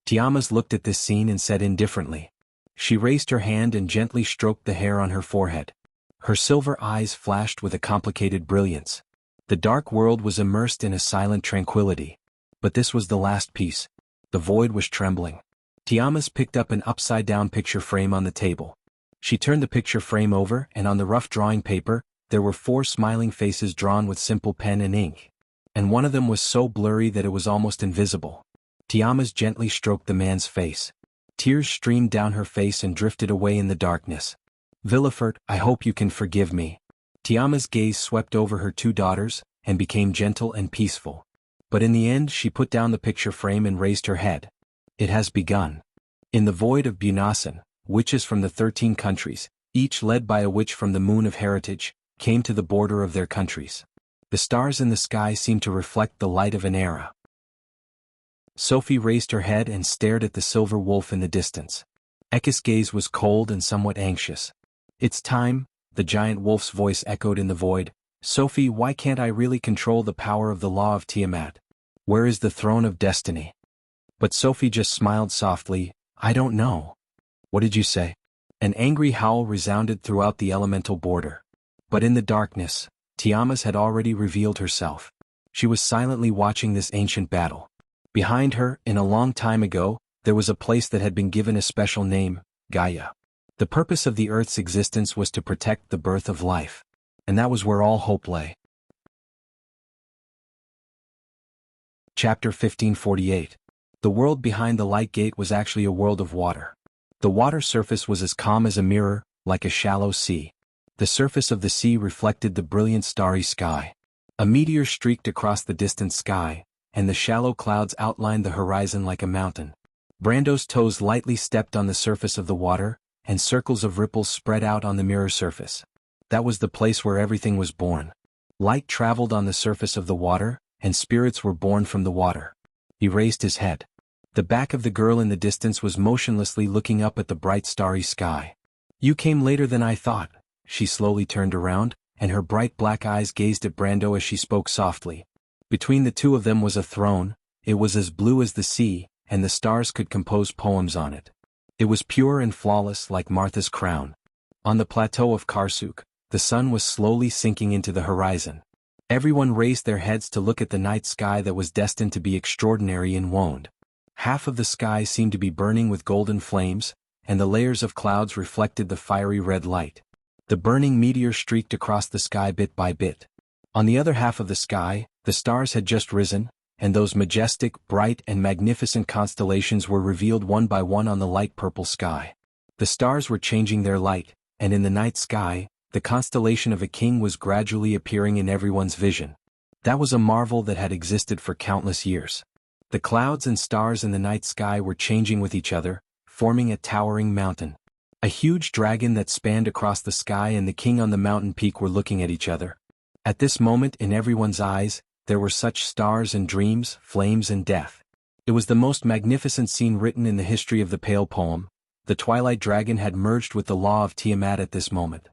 Tiamat looked at this scene and said indifferently. She raised her hand and gently stroked the hair on her forehead. Her silver eyes flashed with a complicated brilliance. The dark world was immersed in a silent tranquility. But this was the last piece. The void was trembling. Tiamat picked up an upside-down picture frame on the table. She turned the picture frame over, and on the rough drawing paper, there were 4 smiling faces drawn with simple pen and ink. And one of them was so blurry that it was almost invisible. Tiamat gently stroked the man's face. Tears streamed down her face and drifted away in the darkness. Villefort, I hope you can forgive me. Tiamat's gaze swept over her 2 daughters, and became gentle and peaceful. But in the end she put down the picture frame and raised her head. It has begun. In the void of Bunasan, witches from the 13 countries, each led by a witch from the moon of heritage, came to the border of their countries. The stars in the sky seemed to reflect the light of an era. Sophie raised her head and stared at the silver wolf in the distance. Ekka's gaze was cold and somewhat anxious. It's time, the giant wolf's voice echoed in the void. Sophie, why can't I really control the power of the law of Tiamat? Where is the throne of destiny? But Sophie just smiled softly. I don't know. What did you say? An angry howl resounded throughout the elemental border. But in the darkness, Tiamat had already revealed herself. She was silently watching this ancient battle. Behind her, in a long time ago, there was a place that had been given a special name, Gaia. The purpose of the Earth's existence was to protect the birth of life. And that was where all hope lay. Chapter 1548. The world behind the light gate was actually a world of water. The water surface was as calm as a mirror, like a shallow sea. The surface of the sea reflected the brilliant starry sky. A meteor streaked across the distant sky, and the shallow clouds outlined the horizon like a mountain. Brando's toes lightly stepped on the surface of the water, and circles of ripples spread out on the mirror surface. That was the place where everything was born. Light traveled on the surface of the water, and spirits were born from the water. He raised his head. The back of the girl in the distance was motionlessly looking up at the bright starry sky. You came later than I thought. She slowly turned around, and her bright black eyes gazed at Brando as she spoke softly. Between the 2 of them was a throne. It was as blue as the sea, and the stars could compose poems on it. It was pure and flawless like Martha's crown. On the plateau of Karsuk, the sun was slowly sinking into the horizon. Everyone raised their heads to look at the night sky that was destined to be extraordinary and wound. Half of the sky seemed to be burning with golden flames, and the layers of clouds reflected the fiery red light. The burning meteor streaked across the sky bit by bit. On the other half of the sky, the stars had just risen, and those majestic, bright and magnificent constellations were revealed one by one on the light purple sky. The stars were changing their light, and in the night sky, the constellation of a king was gradually appearing in everyone's vision. That was a marvel that had existed for countless years. The clouds and stars in the night sky were changing with each other, forming a towering mountain. A huge dragon that spanned across the sky and the king on the mountain peak were looking at each other. At this moment in everyone's eyes, there were such stars and dreams, flames and death. It was the most magnificent scene written in the history of the Pale poem. The twilight dragon had merged with the law of Tiamat at this moment.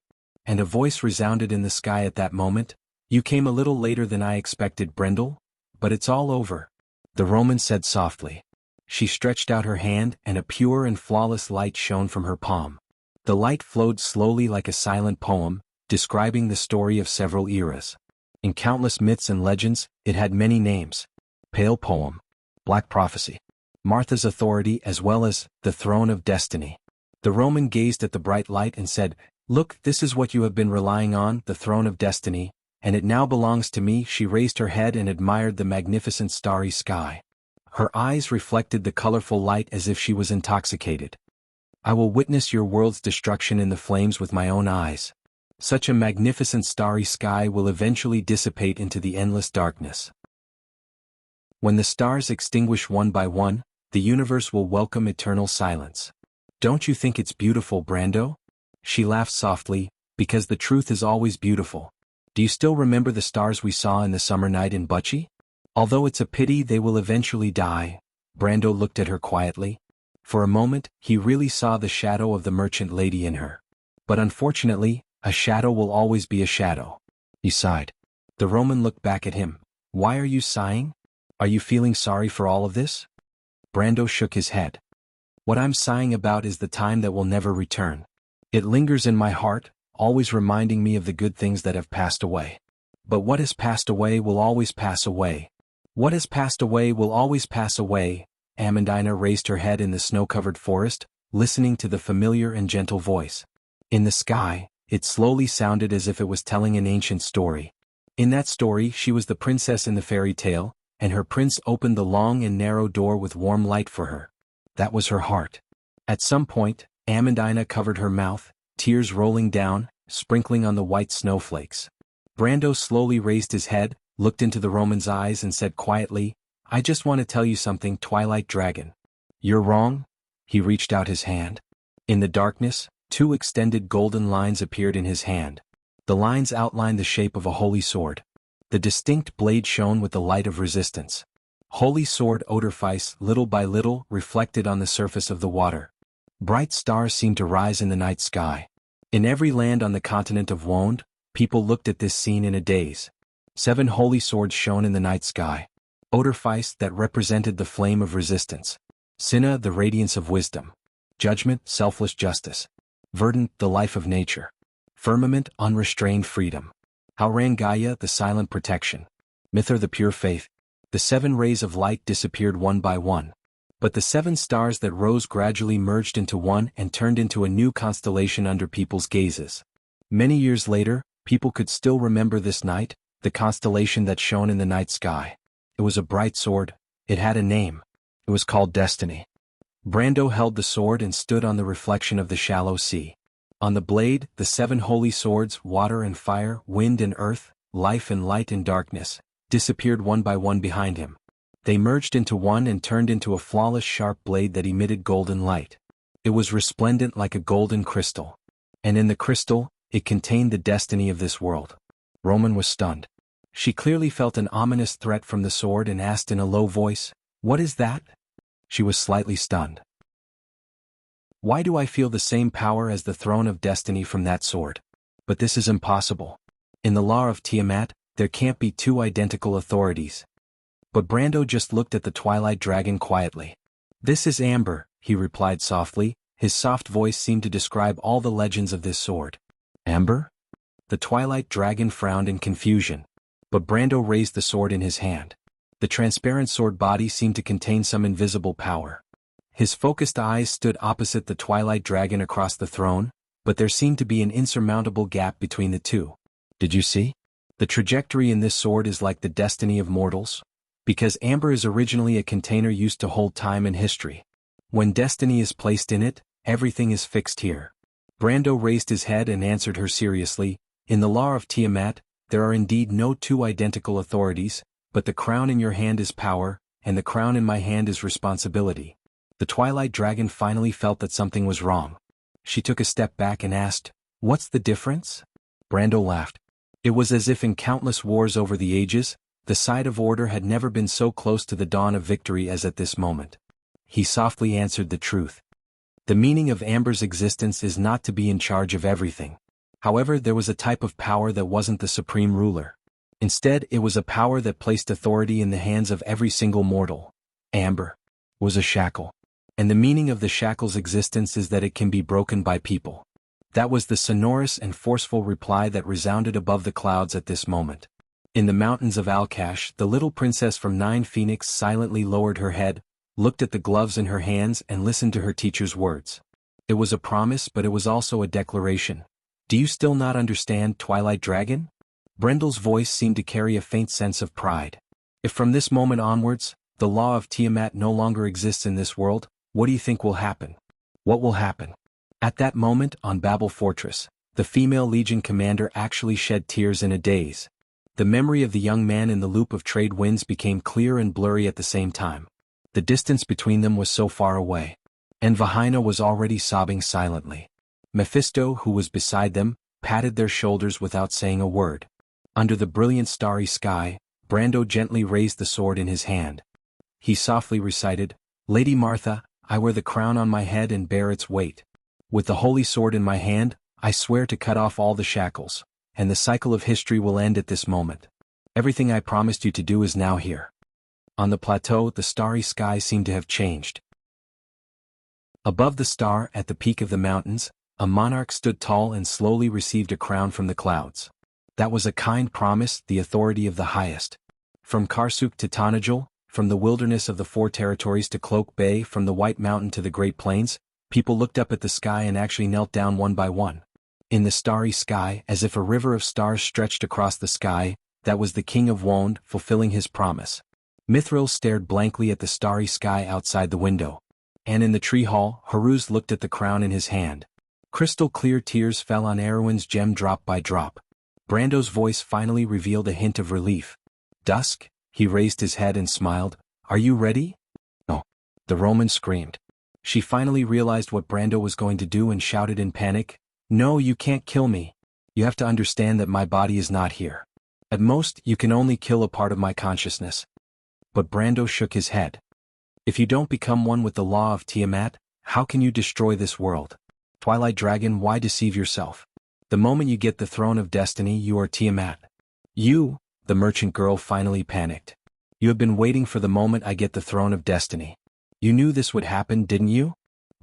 And a voice resounded in the sky at that moment. You came a little later than I expected, Brendel, but it's all over. The Roman said softly. She stretched out her hand and a pure and flawless light shone from her palm. The light flowed slowly like a silent poem, describing the story of several eras. In countless myths and legends, it had many names. Pale Poem, Black Prophecy, Martha's Authority, as well as the Throne of Destiny. The Roman gazed at the bright light and said, "Look, this is what you have been relying on, the Throne of Destiny, and it now belongs to me." She raised her head and admired the magnificent starry sky. Her eyes reflected the colorful light as if she was intoxicated. "I will witness your world's destruction in the flames with my own eyes. Such a magnificent starry sky will eventually dissipate into the endless darkness. When the stars extinguish one by one, the universe will welcome eternal silence. Don't you think it's beautiful, Brando?" She laughed softly, "Because the truth is always beautiful. Do you still remember the stars we saw in the summer night in Bucci? Although it's a pity they will eventually die." Brando looked at her quietly. For a moment, he really saw the shadow of the merchant lady in her. But unfortunately, a shadow will always be a shadow. He sighed. The Roman looked back at him. "Why are you sighing? Are you feeling sorry for all of this?" Brando shook his head. "What I'm sighing about is the time that will never return. It lingers in my heart, always reminding me of the good things that have passed away. But what has passed away will always pass away. What has passed away will always pass away." Amandina raised her head in the snow-covered forest, listening to the familiar and gentle voice. In the sky, it slowly sounded as if it was telling an ancient story. In that story, she was the princess in the fairy tale, and her prince opened the long and narrow door with warm light for her. That was her heart. At some point, Amandina covered her mouth, tears rolling down, sprinkling on the white snowflakes. Brando slowly raised his head, looked into the Roman's eyes and said quietly, "I just want to tell you something, Twilight Dragon." "You're wrong." He reached out his hand. In the darkness, two extended golden lines appeared in his hand. The lines outlined the shape of a holy sword. The distinct blade shone with the light of resistance. Holy sword Odorfice, little by little, reflected on the surface of the water. Bright stars seemed to rise in the night sky. In every land on the continent of Wond, people looked at this scene in a daze. 7 holy swords shone in the night sky. Odorfice, that represented the flame of resistance. Cinna, the radiance of wisdom. Judgment, selfless justice. Verdant, the life of nature. Firmament, unrestrained freedom. Haurangaya, the silent protection. Mithra, the pure faith. The 7 rays of light disappeared one by one. But the 7 stars that rose gradually merged into one and turned into a new constellation under people's gazes. Many years later, people could still remember this night, the constellation that shone in the night sky. It was a bright sword. It had a name. It was called Destiny. Brando held the sword and stood on the reflection of the shallow sea. On the blade, the 7 holy swords, water and fire, wind and earth, life and light and darkness, disappeared one by one behind him. They merged into one and turned into a flawless sharp blade that emitted golden light. It was resplendent like a golden crystal. And in the crystal, it contained the destiny of this world. Roman was stunned. She clearly felt an ominous threat from the sword and asked in a low voice, "What is that?" She was slightly stunned. "Why do I feel the same power as the throne of destiny from that sword? But this is impossible. In the law of Tiamat, there can't be 2 identical authorities." But Brando just looked at the Twilight Dragon quietly. "This is Amber," he replied softly. His soft voice seemed to describe all the legends of this sword. "Amber?" The Twilight Dragon frowned in confusion. But Brando raised the sword in his hand. The transparent sword body seemed to contain some invisible power. His focused eyes stood opposite the Twilight Dragon across the throne, but there seemed to be an insurmountable gap between the two. "Did you see? The trajectory in this sword is like the destiny of mortals. Because amber is originally a container used to hold time and history. When destiny is placed in it, everything is fixed here." Brando raised his head and answered her seriously, "In the law of Tiamat, there are indeed no 2 identical authorities, but the crown in your hand is power, and the crown in my hand is responsibility." The Twilight Dragon finally felt that something was wrong. She took a step back and asked, "What's the difference?" Brando laughed. It was as if in countless wars over the ages, the side of order had never been so close to the dawn of victory as at this moment. He softly answered the truth. The meaning of Amber's existence is not to be in charge of everything. However, there was a type of power that wasn't the supreme ruler. Instead, it was a power that placed authority in the hands of every single mortal. Amber was a shackle. And the meaning of the shackle's existence is that it can be broken by people. That was the sonorous and forceful reply that resounded above the clouds at this moment. In the mountains of Alkash, the little princess from Nine Phoenix silently lowered her head, looked at the gloves in her hands and listened to her teacher's words. It was a promise, but it was also a declaration. Do you still not understand, Twilight Dragon? Brendel's voice seemed to carry a faint sense of pride. If from this moment onwards, the law of Tiamat no longer exists in this world, what do you think will happen? What will happen? At that moment, on Babel Fortress, the female Legion commander actually shed tears in a daze. The memory of the young man in the loop of trade winds became clear and blurry at the same time. The distance between them was so far away. And Vahina was already sobbing silently. Mephisto, who was beside them, patted their shoulders without saying a word. Under the brilliant starry sky, Brando gently raised the sword in his hand. He softly recited, Lady Martha, I wear the crown on my head and bear its weight. With the holy sword in my hand, I swear to cut off all the shackles, and the cycle of history will end at this moment. Everything I promised you to do is now here. On the plateau, the starry sky seemed to have changed. Above the star, at the peak of the mountains, a monarch stood tall and slowly received a crown from the clouds. That was a kind promise, the authority of the highest. From Karsuk to Tanajul, from the wilderness of the Four Territories to Cloak Bay, from the White Mountain to the Great Plains, people looked up at the sky and actually knelt down one by one. In the starry sky, as if a river of stars stretched across the sky, that was the King of Wond, fulfilling his promise. Mithril stared blankly at the starry sky outside the window. And in the tree hall, Haruz looked at the crown in his hand. Crystal clear tears fell on Erwin's gem drop by drop. Brando's voice finally revealed a hint of relief. Dusk? He raised his head and smiled. Are you ready? No. The Roman screamed. She finally realized what Brando was going to do and shouted in panic. No, you can't kill me. You have to understand that my body is not here. At most, you can only kill a part of my consciousness. But Brando shook his head. If you don't become one with the law of Tiamat, how can you destroy this world? Twilight Dragon, why deceive yourself? The moment you get the throne of destiny, you are Tiamat. You, the merchant girl finally panicked. You have been waiting for the moment I get the throne of destiny. You knew this would happen, didn't you?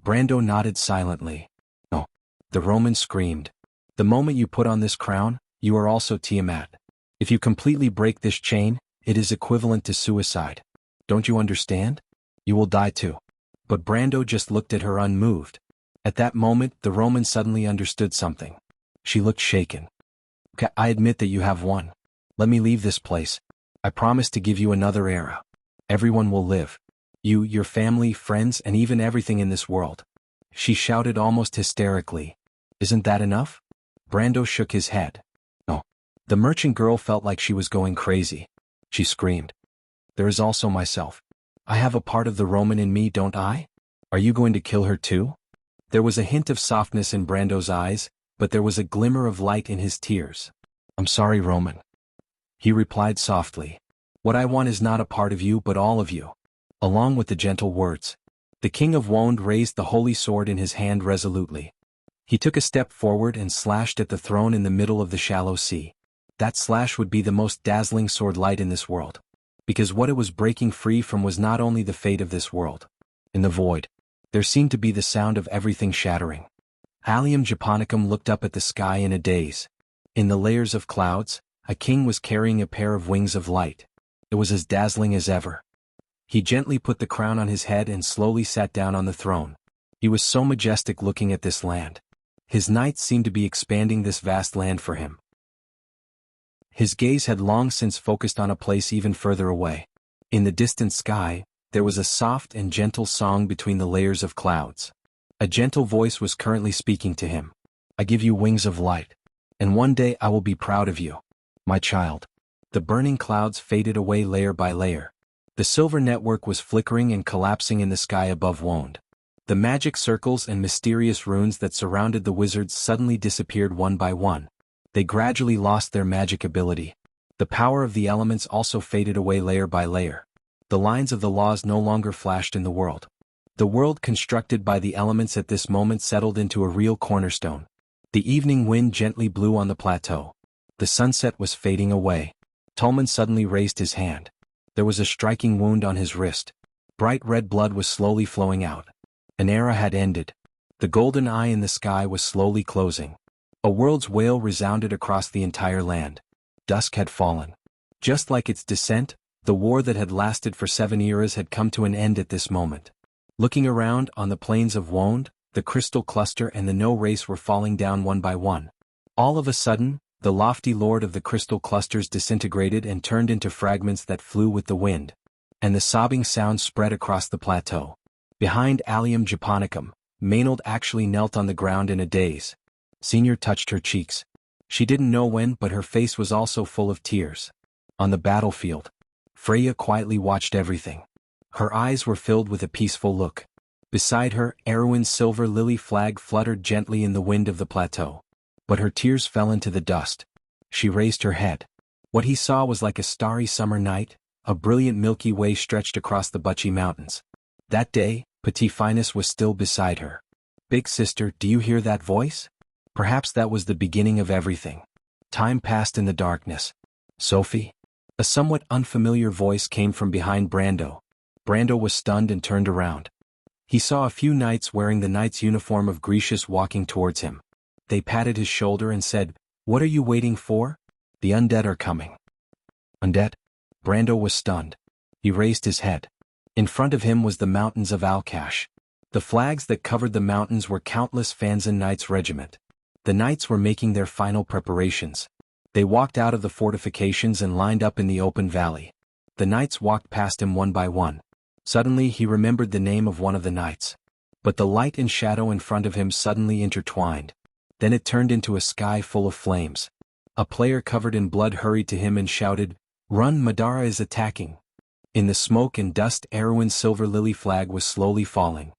Brando nodded silently. No. The Roman screamed. The moment you put on this crown, you are also Tiamat. If you completely break this chain, it is equivalent to suicide. Don't you understand? You will die too. But Brando just looked at her unmoved. At that moment, the Roman suddenly understood something. She looked shaken. Okay, I admit that you have won. Let me leave this place. I promise to give you another era. Everyone will live. You, your family, friends, and even everything in this world. She shouted almost hysterically. Isn't that enough? Brando shook his head. No. The merchant girl felt like she was going crazy. She screamed. There is also myself. I have a part of the Roman in me, don't I? Are you going to kill her too? There was a hint of softness in Brando's eyes, but there was a glimmer of light in his tears. I'm sorry, Roman. He replied softly. What I want is not a part of you but all of you. Along with the gentle words. The King of Wond raised the holy sword in his hand resolutely. He took a step forward and slashed at the throne in the middle of the shallow sea. That slash would be the most dazzling sword light in this world. Because what it was breaking free from was not only the fate of this world. In the void, there seemed to be the sound of everything shattering. Allium Japonicum looked up at the sky in a daze. In the layers of clouds, a king was carrying a pair of wings of light. It was as dazzling as ever. He gently put the crown on his head and slowly sat down on the throne. He was so majestic looking at this land. His knights seemed to be expanding this vast land for him. His gaze had long since focused on a place even further away. In the distant sky, there was a soft and gentle song between the layers of clouds. A gentle voice was currently speaking to him. I give you wings of light. And one day I will be proud of you, my child. The burning clouds faded away layer by layer. The silver network was flickering and collapsing in the sky above Wond. The magic circles and mysterious runes that surrounded the wizards suddenly disappeared one by one. They gradually lost their magic ability. The power of the elements also faded away layer by layer. The lines of the laws no longer flashed in the world. The world constructed by the elements at this moment settled into a real cornerstone. The evening wind gently blew on the plateau. The sunset was fading away. Tolman suddenly raised his hand. There was a striking wound on his wrist. Bright red blood was slowly flowing out. An era had ended. The golden eye in the sky was slowly closing. A world's wail resounded across the entire land. Dusk had fallen. Just like its descent, the war that had lasted for 7 eras had come to an end at this moment. Looking around, on the plains of Wond, the crystal cluster and the no race were falling down one by one. All of a sudden, the lofty lord of the crystal clusters disintegrated and turned into fragments that flew with the wind. And the sobbing sound spread across the plateau. Behind Allium Japonicum, Maynard actually knelt on the ground in a daze. Senior touched her cheeks. She didn't know when, but her face was also full of tears. On the battlefield, Freya quietly watched everything. Her eyes were filled with a peaceful look. Beside her, Erwin's silver lily flag fluttered gently in the wind of the plateau. But her tears fell into the dust. She raised her head. What he saw was like a starry summer night, a brilliant Milky Way stretched across the Bucci Mountains. That day, Petit Finus was still beside her. Big sister, do you hear that voice? Perhaps that was the beginning of everything. Time passed in the darkness. Sophie? A somewhat unfamiliar voice came from behind Brando. Brando was stunned and turned around. He saw a few knights wearing the knight's uniform of Grecius walking towards him. They patted his shoulder and said, "What are you waiting for? The undead are coming." Undead? Brando was stunned. He raised his head. In front of him was the mountains of Alcash. The flags that covered the mountains were countless Fanzan Knights regiment. The knights were making their final preparations. They walked out of the fortifications and lined up in the open valley. The knights walked past him one by one. Suddenly he remembered the name of one of the knights. But the light and shadow in front of him suddenly intertwined. Then it turned into a sky full of flames. A player covered in blood hurried to him and shouted, "Run, Madara is attacking." In the smoke and dust, Erwin's silver lily flag was slowly falling.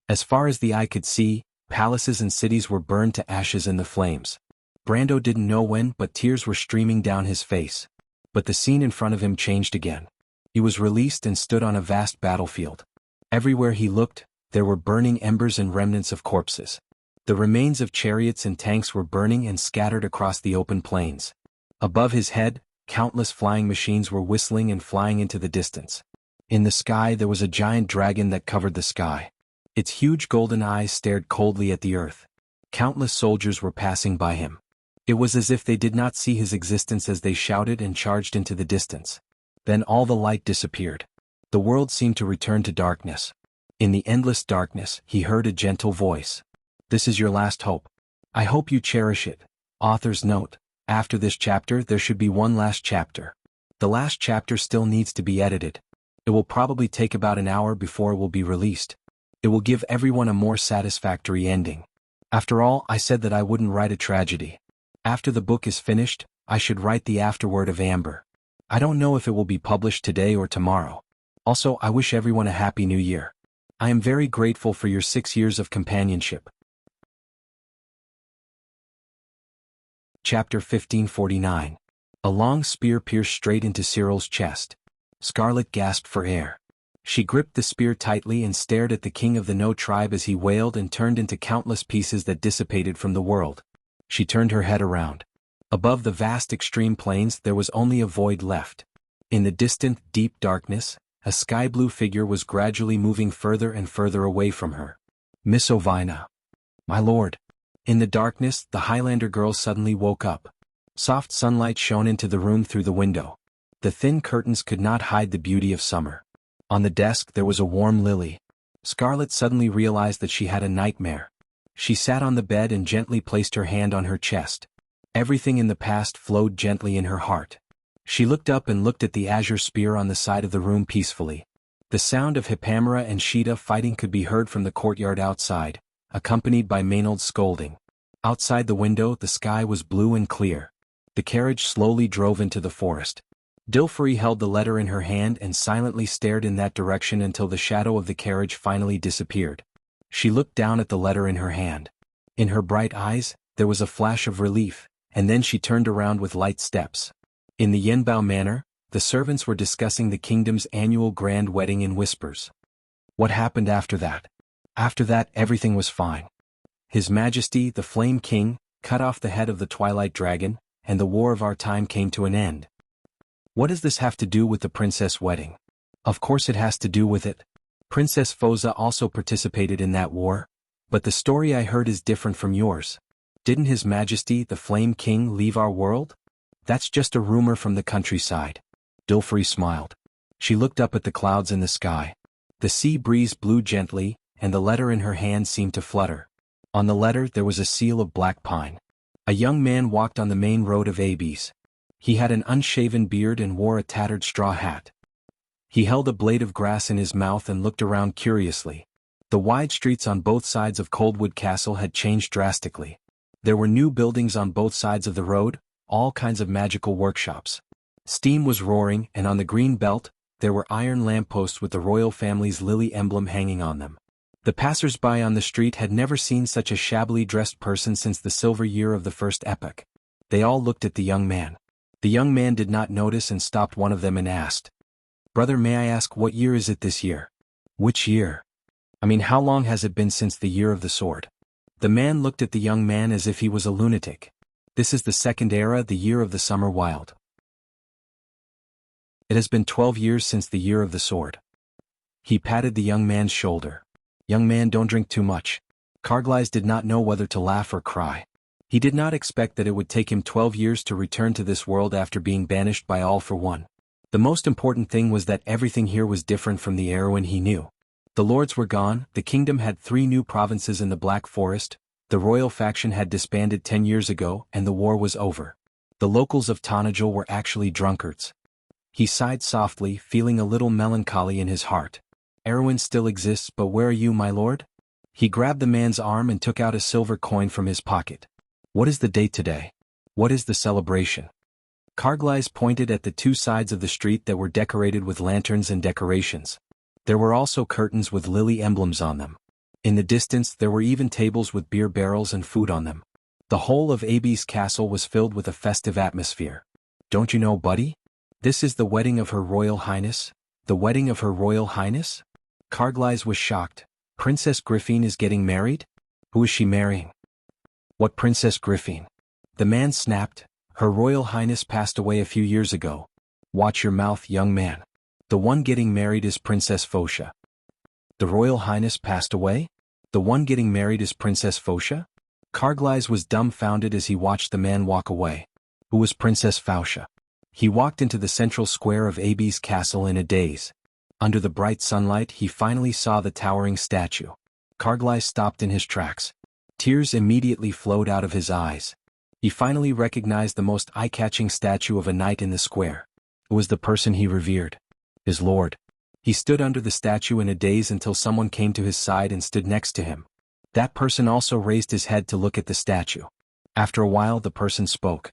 As far as the eye could see, palaces and cities were burned to ashes in the flames. Brando didn't know when, but tears were streaming down his face. But the scene in front of him changed again. He was released and stood on a vast battlefield. Everywhere he looked, there were burning embers and remnants of corpses. The remains of chariots and tanks were burning and scattered across the open plains. Above his head, countless flying machines were whistling and flying into the distance. In the sky there was a giant dragon that covered the sky. Its huge golden eyes stared coldly at the earth. Countless soldiers were passing by him. It was as if they did not see his existence as they shouted and charged into the distance. Then all the light disappeared. The world seemed to return to darkness. In the endless darkness, he heard a gentle voice. "This is your last hope. I hope you cherish it." Author's note: after this chapter there should be one last chapter. The last chapter still needs to be edited. It will probably take about an hour before it will be released. It will give everyone a more satisfactory ending. After all, I said that I wouldn't write a tragedy. After the book is finished, I should write the afterword of Amber. I don't know if it will be published today or tomorrow. Also, I wish everyone a happy new year. I am very grateful for your 6 years of companionship. Chapter 1549. A long spear pierced straight into Cyril's chest. Scarlet gasped for air. She gripped the spear tightly and stared at the king of the No tribe as he wailed and turned into countless pieces that dissipated from the world. She turned her head around. Above the vast extreme plains there was only a void left. In the distant, deep darkness, a sky-blue figure was gradually moving further and further away from her. "Miss Ovina." "My lord." In the darkness, the Highlander girl suddenly woke up. Soft sunlight shone into the room through the window. The thin curtains could not hide the beauty of summer. On the desk there was a warm lily. Scarlet suddenly realized that she had a nightmare. She sat on the bed and gently placed her hand on her chest. Everything in the past flowed gently in her heart. She looked up and looked at the azure spear on the side of the room peacefully. The sound of Hippamera and Sheeta fighting could be heard from the courtyard outside, accompanied by Maynard's scolding. Outside the window the sky was blue and clear. The carriage slowly drove into the forest. Dilfrey held the letter in her hand and silently stared in that direction until the shadow of the carriage finally disappeared. She looked down at the letter in her hand. In her bright eyes, there was a flash of relief, and then she turned around with light steps. In the Yenbao manor, the servants were discussing the kingdom's annual grand wedding in whispers. What happened after that? After that, everything was fine. His Majesty, the Flame King, cut off the head of the Twilight Dragon, and the war of our time came to an end. What does this have to do with the princess wedding? Of course it has to do with it. Princess Foza also participated in that war. But the story I heard is different from yours. Didn't His Majesty, the Flame King, leave our world? That's just a rumor from the countryside. Dilfrey smiled. She looked up at the clouds in the sky. The sea breeze blew gently, and the letter in her hand seemed to flutter. On the letter there was a seal of black pine. A young man walked on the main road of Abes. He had an unshaven beard and wore a tattered straw hat. He held a blade of grass in his mouth and looked around curiously. The wide streets on both sides of Coldwood Castle had changed drastically. There were new buildings on both sides of the road, all kinds of magical workshops. Steam was roaring, and on the green belt, there were iron lampposts with the royal family's lily emblem hanging on them. The passers-by on the street had never seen such a shabbily dressed person since the silver year of the first epoch. They all looked at the young man. The young man did not notice and stopped one of them and asked, "Brother, may I ask what year is it this year?" "Which year? I mean, how long has it been since the year of the sword?" The man looked at the young man as if he was a lunatic. "This is the second era, the year of the summer wild. It has been 12 years since the year of the sword." He patted the young man's shoulder. "Young man, don't drink too much." Carglass did not know whether to laugh or cry. He did not expect that it would take him 12 years to return to this world after being banished by All for One. The most important thing was that everything here was different from the Erewhon he knew. The lords were gone, the kingdom had 3 new provinces in the Black Forest, the royal faction had disbanded 10 years ago, and the war was over. The locals of Tonajul were actually drunkards. He sighed softly, feeling a little melancholy in his heart. "Erewhon still exists, but where are you, my lord?" He grabbed the man's arm and took out a silver coin from his pocket. "What is the date today? What is the celebration?" Carglass pointed at the 2 sides of the street that were decorated with lanterns and decorations. There were also curtains with lily emblems on them. In the distance there were even tables with beer barrels and food on them. The whole of Abby's castle was filled with a festive atmosphere. "Don't you know, buddy? This is the wedding of Her Royal Highness." "The wedding of Her Royal Highness?" Carglass was shocked. "Princess Griffin is getting married? Who is she marrying?" "What Princess Griffin?" The man snapped. "Her Royal Highness passed away a few years ago." "Watch your mouth, young man. The one getting married is Princess Focia." "The Royal Highness passed away? The one getting married is Princess Focia?" Carglass was dumbfounded as he watched the man walk away. Who was Princess Focia? He walked into the central square of Abby's castle in a daze. Under the bright sunlight he finally saw the towering statue. Carglass stopped in his tracks. Tears immediately flowed out of his eyes. He finally recognized the most eye-catching statue of a knight in the square. It was the person he revered. His lord. He stood under the statue in a daze until someone came to his side and stood next to him. That person also raised his head to look at the statue. After a while the person spoke.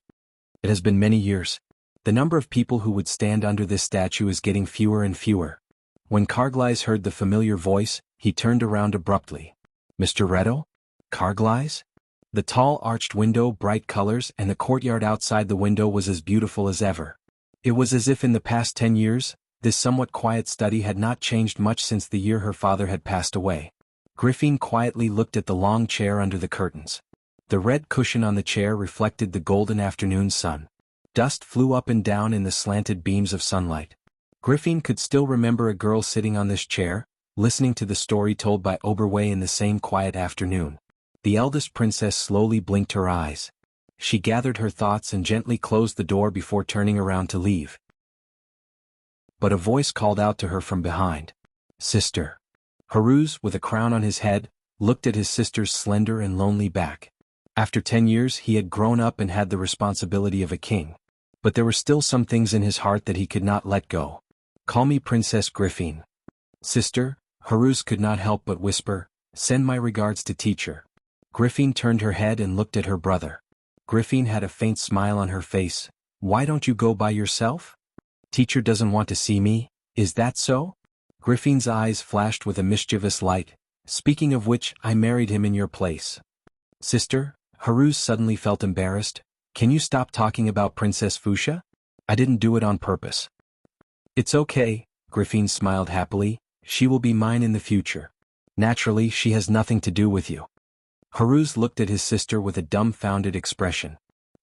"It has been many years. The number of people who would stand under this statue is getting fewer and fewer." When Carglass heard the familiar voice, he turned around abruptly. "Mr. Reto? Carglass?" The tall arched window, bright colors, and the courtyard outside the window was as beautiful as ever. It was as if in the past 10 years, this somewhat quiet study had not changed much since the year her father had passed away. Griffin quietly looked at the long chair under the curtains. The red cushion on the chair reflected the golden afternoon sun. Dust flew up and down in the slanted beams of sunlight. Griffin could still remember a girl sitting on this chair, listening to the story told by Oberway in the same quiet afternoon. The eldest princess slowly blinked her eyes. She gathered her thoughts and gently closed the door before turning around to leave. But a voice called out to her from behind. "Sister." Haruz, with a crown on his head, looked at his sister's slender and lonely back. After 10 years he had grown up and had the responsibility of a king. But there were still some things in his heart that he could not let go. "Call me Princess Griffin." "Sister," Haruz could not help but whisper, "send my regards to teacher." Griffin turned her head and looked at her brother. Griffin had a faint smile on her face. "Why don't you go by yourself?" "Teacher doesn't want to see me, is that so?" Griffin's eyes flashed with a mischievous light. "Speaking of which, I married him in your place." "Sister," Haruz suddenly felt embarrassed, "can you stop talking about Princess Fuchsia? I didn't do it on purpose." "It's okay," Griffin smiled happily, "she will be mine in the future. Naturally, she has nothing to do with you." Haruz looked at his sister with a dumbfounded expression.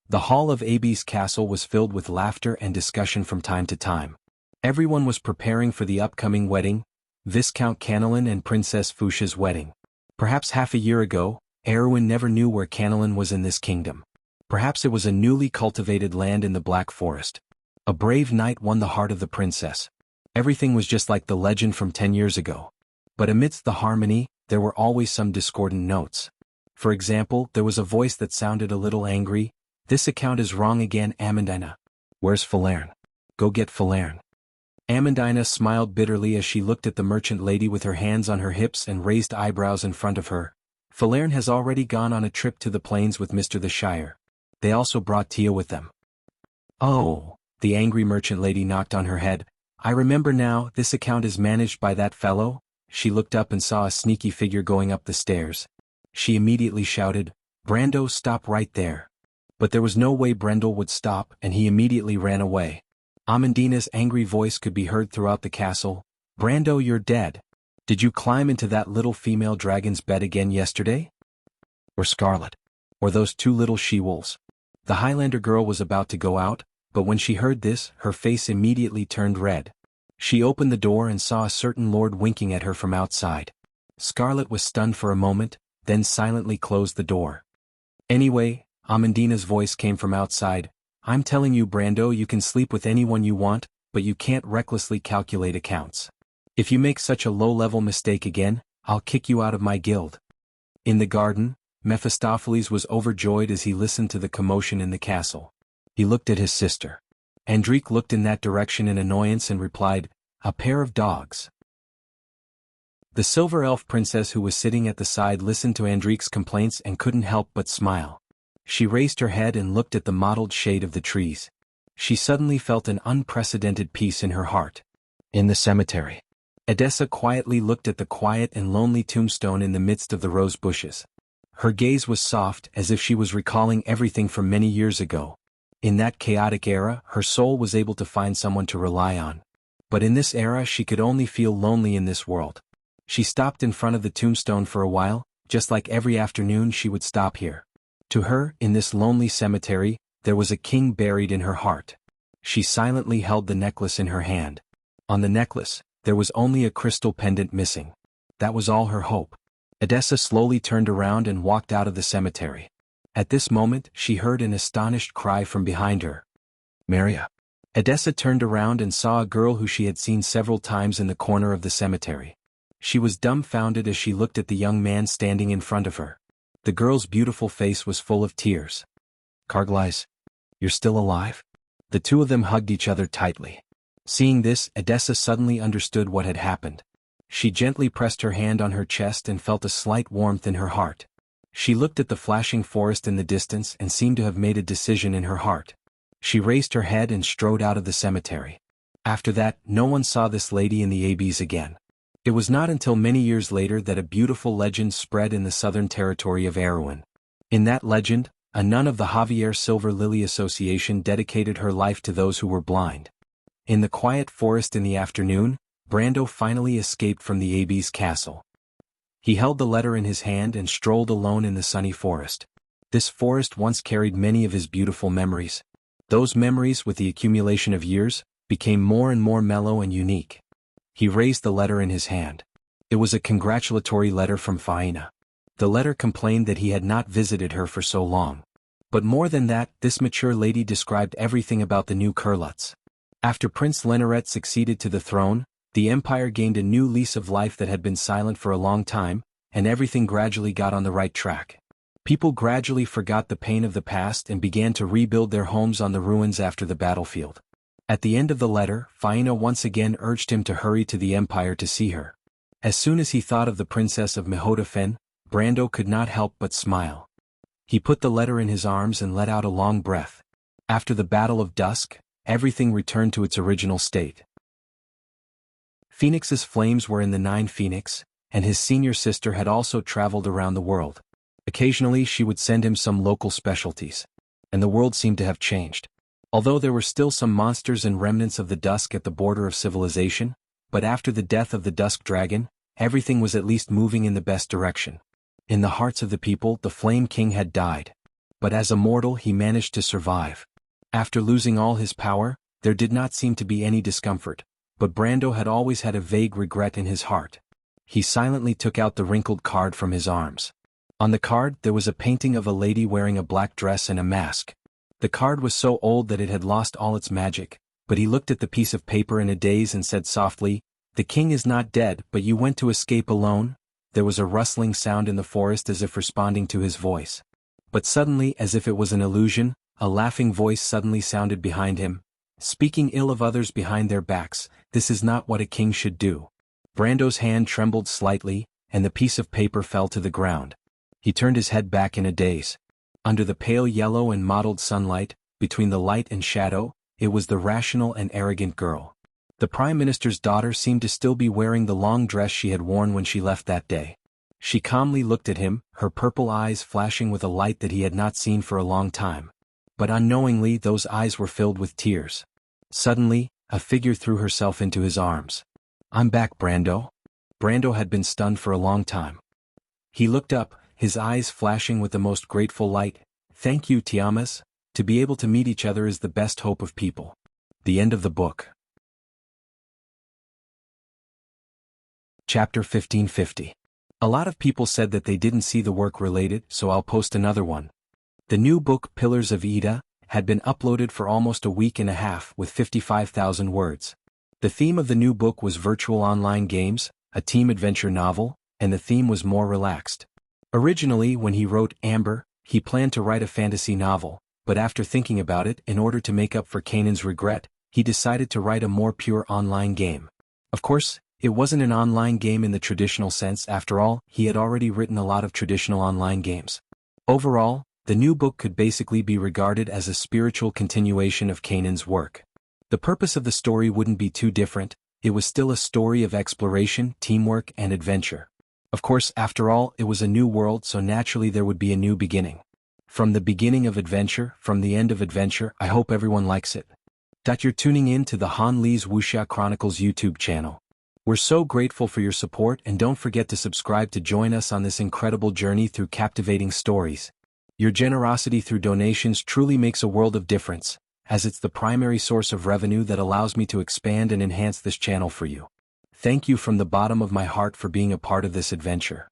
The hall of Abby's castle was filled with laughter and discussion from time to time. Everyone was preparing for the upcoming wedding, Viscount Canelin and Princess Fuchsia's wedding. Perhaps half a year ago, Erwin never knew where Canelin was in this kingdom. Perhaps it was a newly cultivated land in the Black Forest. A brave knight won the heart of the princess. Everything was just like the legend from 10 years ago. But amidst the harmony, there were always some discordant notes. For example, there was a voice that sounded a little angry. "This account is wrong again, Amandina. Where's Falerne? Go get Falerne." Amandina smiled bitterly as she looked at the merchant lady with her hands on her hips and raised eyebrows in front of her. "Falerne has already gone on a trip to the plains with Mr. the Shire. They also brought Tia with them." "Oh," the angry merchant lady knocked on her head. "I remember now, this account is managed by that fellow." She looked up and saw a sneaky figure going up the stairs. She immediately shouted, "Brando, stop right there." But there was no way Brendel would stop, and he immediately ran away. Amandina's angry voice could be heard throughout the castle. "Brando, you're dead. Did you climb into that little female dragon's bed again yesterday? Or Scarlet? Or those two little she-wolves?" The Highlander girl was about to go out, but when she heard this, her face immediately turned red. She opened the door and saw a certain lord winking at her from outside. Scarlet was stunned for a moment, then silently closed the door. "Anyway," Amandina's voice came from outside, "I'm telling you, Brando, you can sleep with anyone you want, but you can't recklessly calculate accounts. If you make such a low-level mistake again, I'll kick you out of my guild." In the garden, Mephistopheles was overjoyed as he listened to the commotion in the castle. He looked at his sister. Andrique looked in that direction in annoyance and replied, "A pair of dogs." The silver elf princess who was sitting at the side listened to Andrique's complaints and couldn't help but smile. She raised her head and looked at the mottled shade of the trees. She suddenly felt an unprecedented peace in her heart. In the cemetery, Edessa quietly looked at the quiet and lonely tombstone in the midst of the rose bushes. Her gaze was soft, as if she was recalling everything from many years ago. In that chaotic era, her soul was able to find someone to rely on. But in this era she could only feel lonely in this world. She stopped in front of the tombstone for a while, just like every afternoon she would stop here. To her, in this lonely cemetery, there was a king buried in her heart. She silently held the necklace in her hand. On the necklace, there was only a crystal pendant missing. That was all her hope. Edessa slowly turned around and walked out of the cemetery. At this moment, she heard an astonished cry from behind her. "Maria." Edessa turned around and saw a girl who she had seen several times in the corner of the cemetery. She was dumbfounded as she looked at the young man standing in front of her. The girl's beautiful face was full of tears. "Carglass, you're still alive?" The two of them hugged each other tightly. Seeing this, Edessa suddenly understood what had happened. She gently pressed her hand on her chest and felt a slight warmth in her heart. She looked at the flashing forest in the distance and seemed to have made a decision in her heart. She raised her head and strode out of the cemetery. After that, no one saw this lady in the Abbes again. It was not until many years later that a beautiful legend spread in the southern territory of Erewhon. In that legend, a nun of the Javier Silver Lily Association dedicated her life to those who were blind. In the quiet forest in the afternoon, Brando finally escaped from the Abbes castle. He held the letter in his hand and strolled alone in the sunny forest. This forest once carried many of his beautiful memories. Those memories, with the accumulation of years, became more and more mellow and unique. He raised the letter in his hand. It was a congratulatory letter from Faina. The letter complained that he had not visited her for so long. But more than that, this mature lady described everything about the new Kurlutz. After Prince Leneret succeeded to the throne, the empire gained a new lease of life that had been silent for a long time, and everything gradually got on the right track. People gradually forgot the pain of the past and began to rebuild their homes on the ruins after the battlefield. At the end of the letter, Faina once again urged him to hurry to the empire to see her. As soon as he thought of the princess of Mehodafen, Brando could not help but smile. He put the letter in his arms and let out a long breath. After the Battle of Dusk, everything returned to its original state. Phoenix's flames were in the 9 Phoenix, and his senior sister had also traveled around the world. Occasionally she would send him some local specialties. And the world seemed to have changed. Although there were still some monsters and remnants of the dusk at the border of civilization, but after the death of the Dusk Dragon, everything was at least moving in the best direction. In the hearts of the people, the Flame King had died. But as a mortal he managed to survive. After losing all his power, there did not seem to be any discomfort, but Brando had always had a vague regret in his heart. He silently took out the wrinkled card from his arms. On the card there was a painting of a lady wearing a black dress and a mask. The card was so old that it had lost all its magic, but he looked at the piece of paper in a daze and said softly, "The king is not dead, but you went to escape alone?" There was a rustling sound in the forest as if responding to his voice. But suddenly, as if it was an illusion, a laughing voice suddenly sounded behind him. "Speaking ill of others behind their backs, this is not what a king should do." Brando's hand trembled slightly, and the piece of paper fell to the ground. He turned his head back in a daze. Under the pale yellow and mottled sunlight, between the light and shadow, it was the rational and arrogant girl. The Prime Minister's daughter seemed to still be wearing the long dress she had worn when she left that day. She calmly looked at him, her purple eyes flashing with a light that he had not seen for a long time. But unknowingly those eyes were filled with tears. Suddenly, a figure threw herself into his arms. "I'm back, Brando." Brando had been stunned for a long time. He looked up, his eyes flashing with the most grateful light. "Thank you, Tiamas. To be able to meet each other is the best hope of people." The end of the book. Chapter 1550. A lot of people said that they didn't see the work related, so I'll post another one. The new book, Pillars of Ida, had been uploaded for almost a week and a half with 55,000 words. The theme of the new book was virtual online games, a team adventure novel, and the theme was more relaxed. Originally, when he wrote Amber, he planned to write a fantasy novel, but after thinking about it, in order to make up for Kanan's regret, he decided to write a more pure online game. Of course, it wasn't an online game in the traditional sense. After all, he had already written a lot of traditional online games. Overall, the new book could basically be regarded as a spiritual continuation of Kanan's work. The purpose of the story wouldn't be too different. It was still a story of exploration, teamwork, and adventure. Of course, after all, it was a new world, so naturally there would be a new beginning. From the beginning of adventure, from the end of adventure, I hope everyone likes it. You're tuning in to the Han Lee's Wuxia Chronicles YouTube channel. We're so grateful for your support, and don't forget to subscribe to join us on this incredible journey through captivating stories. Your generosity through donations truly makes a world of difference, as it's the primary source of revenue that allows me to expand and enhance this channel for you. Thank you from the bottom of my heart for being a part of this adventure.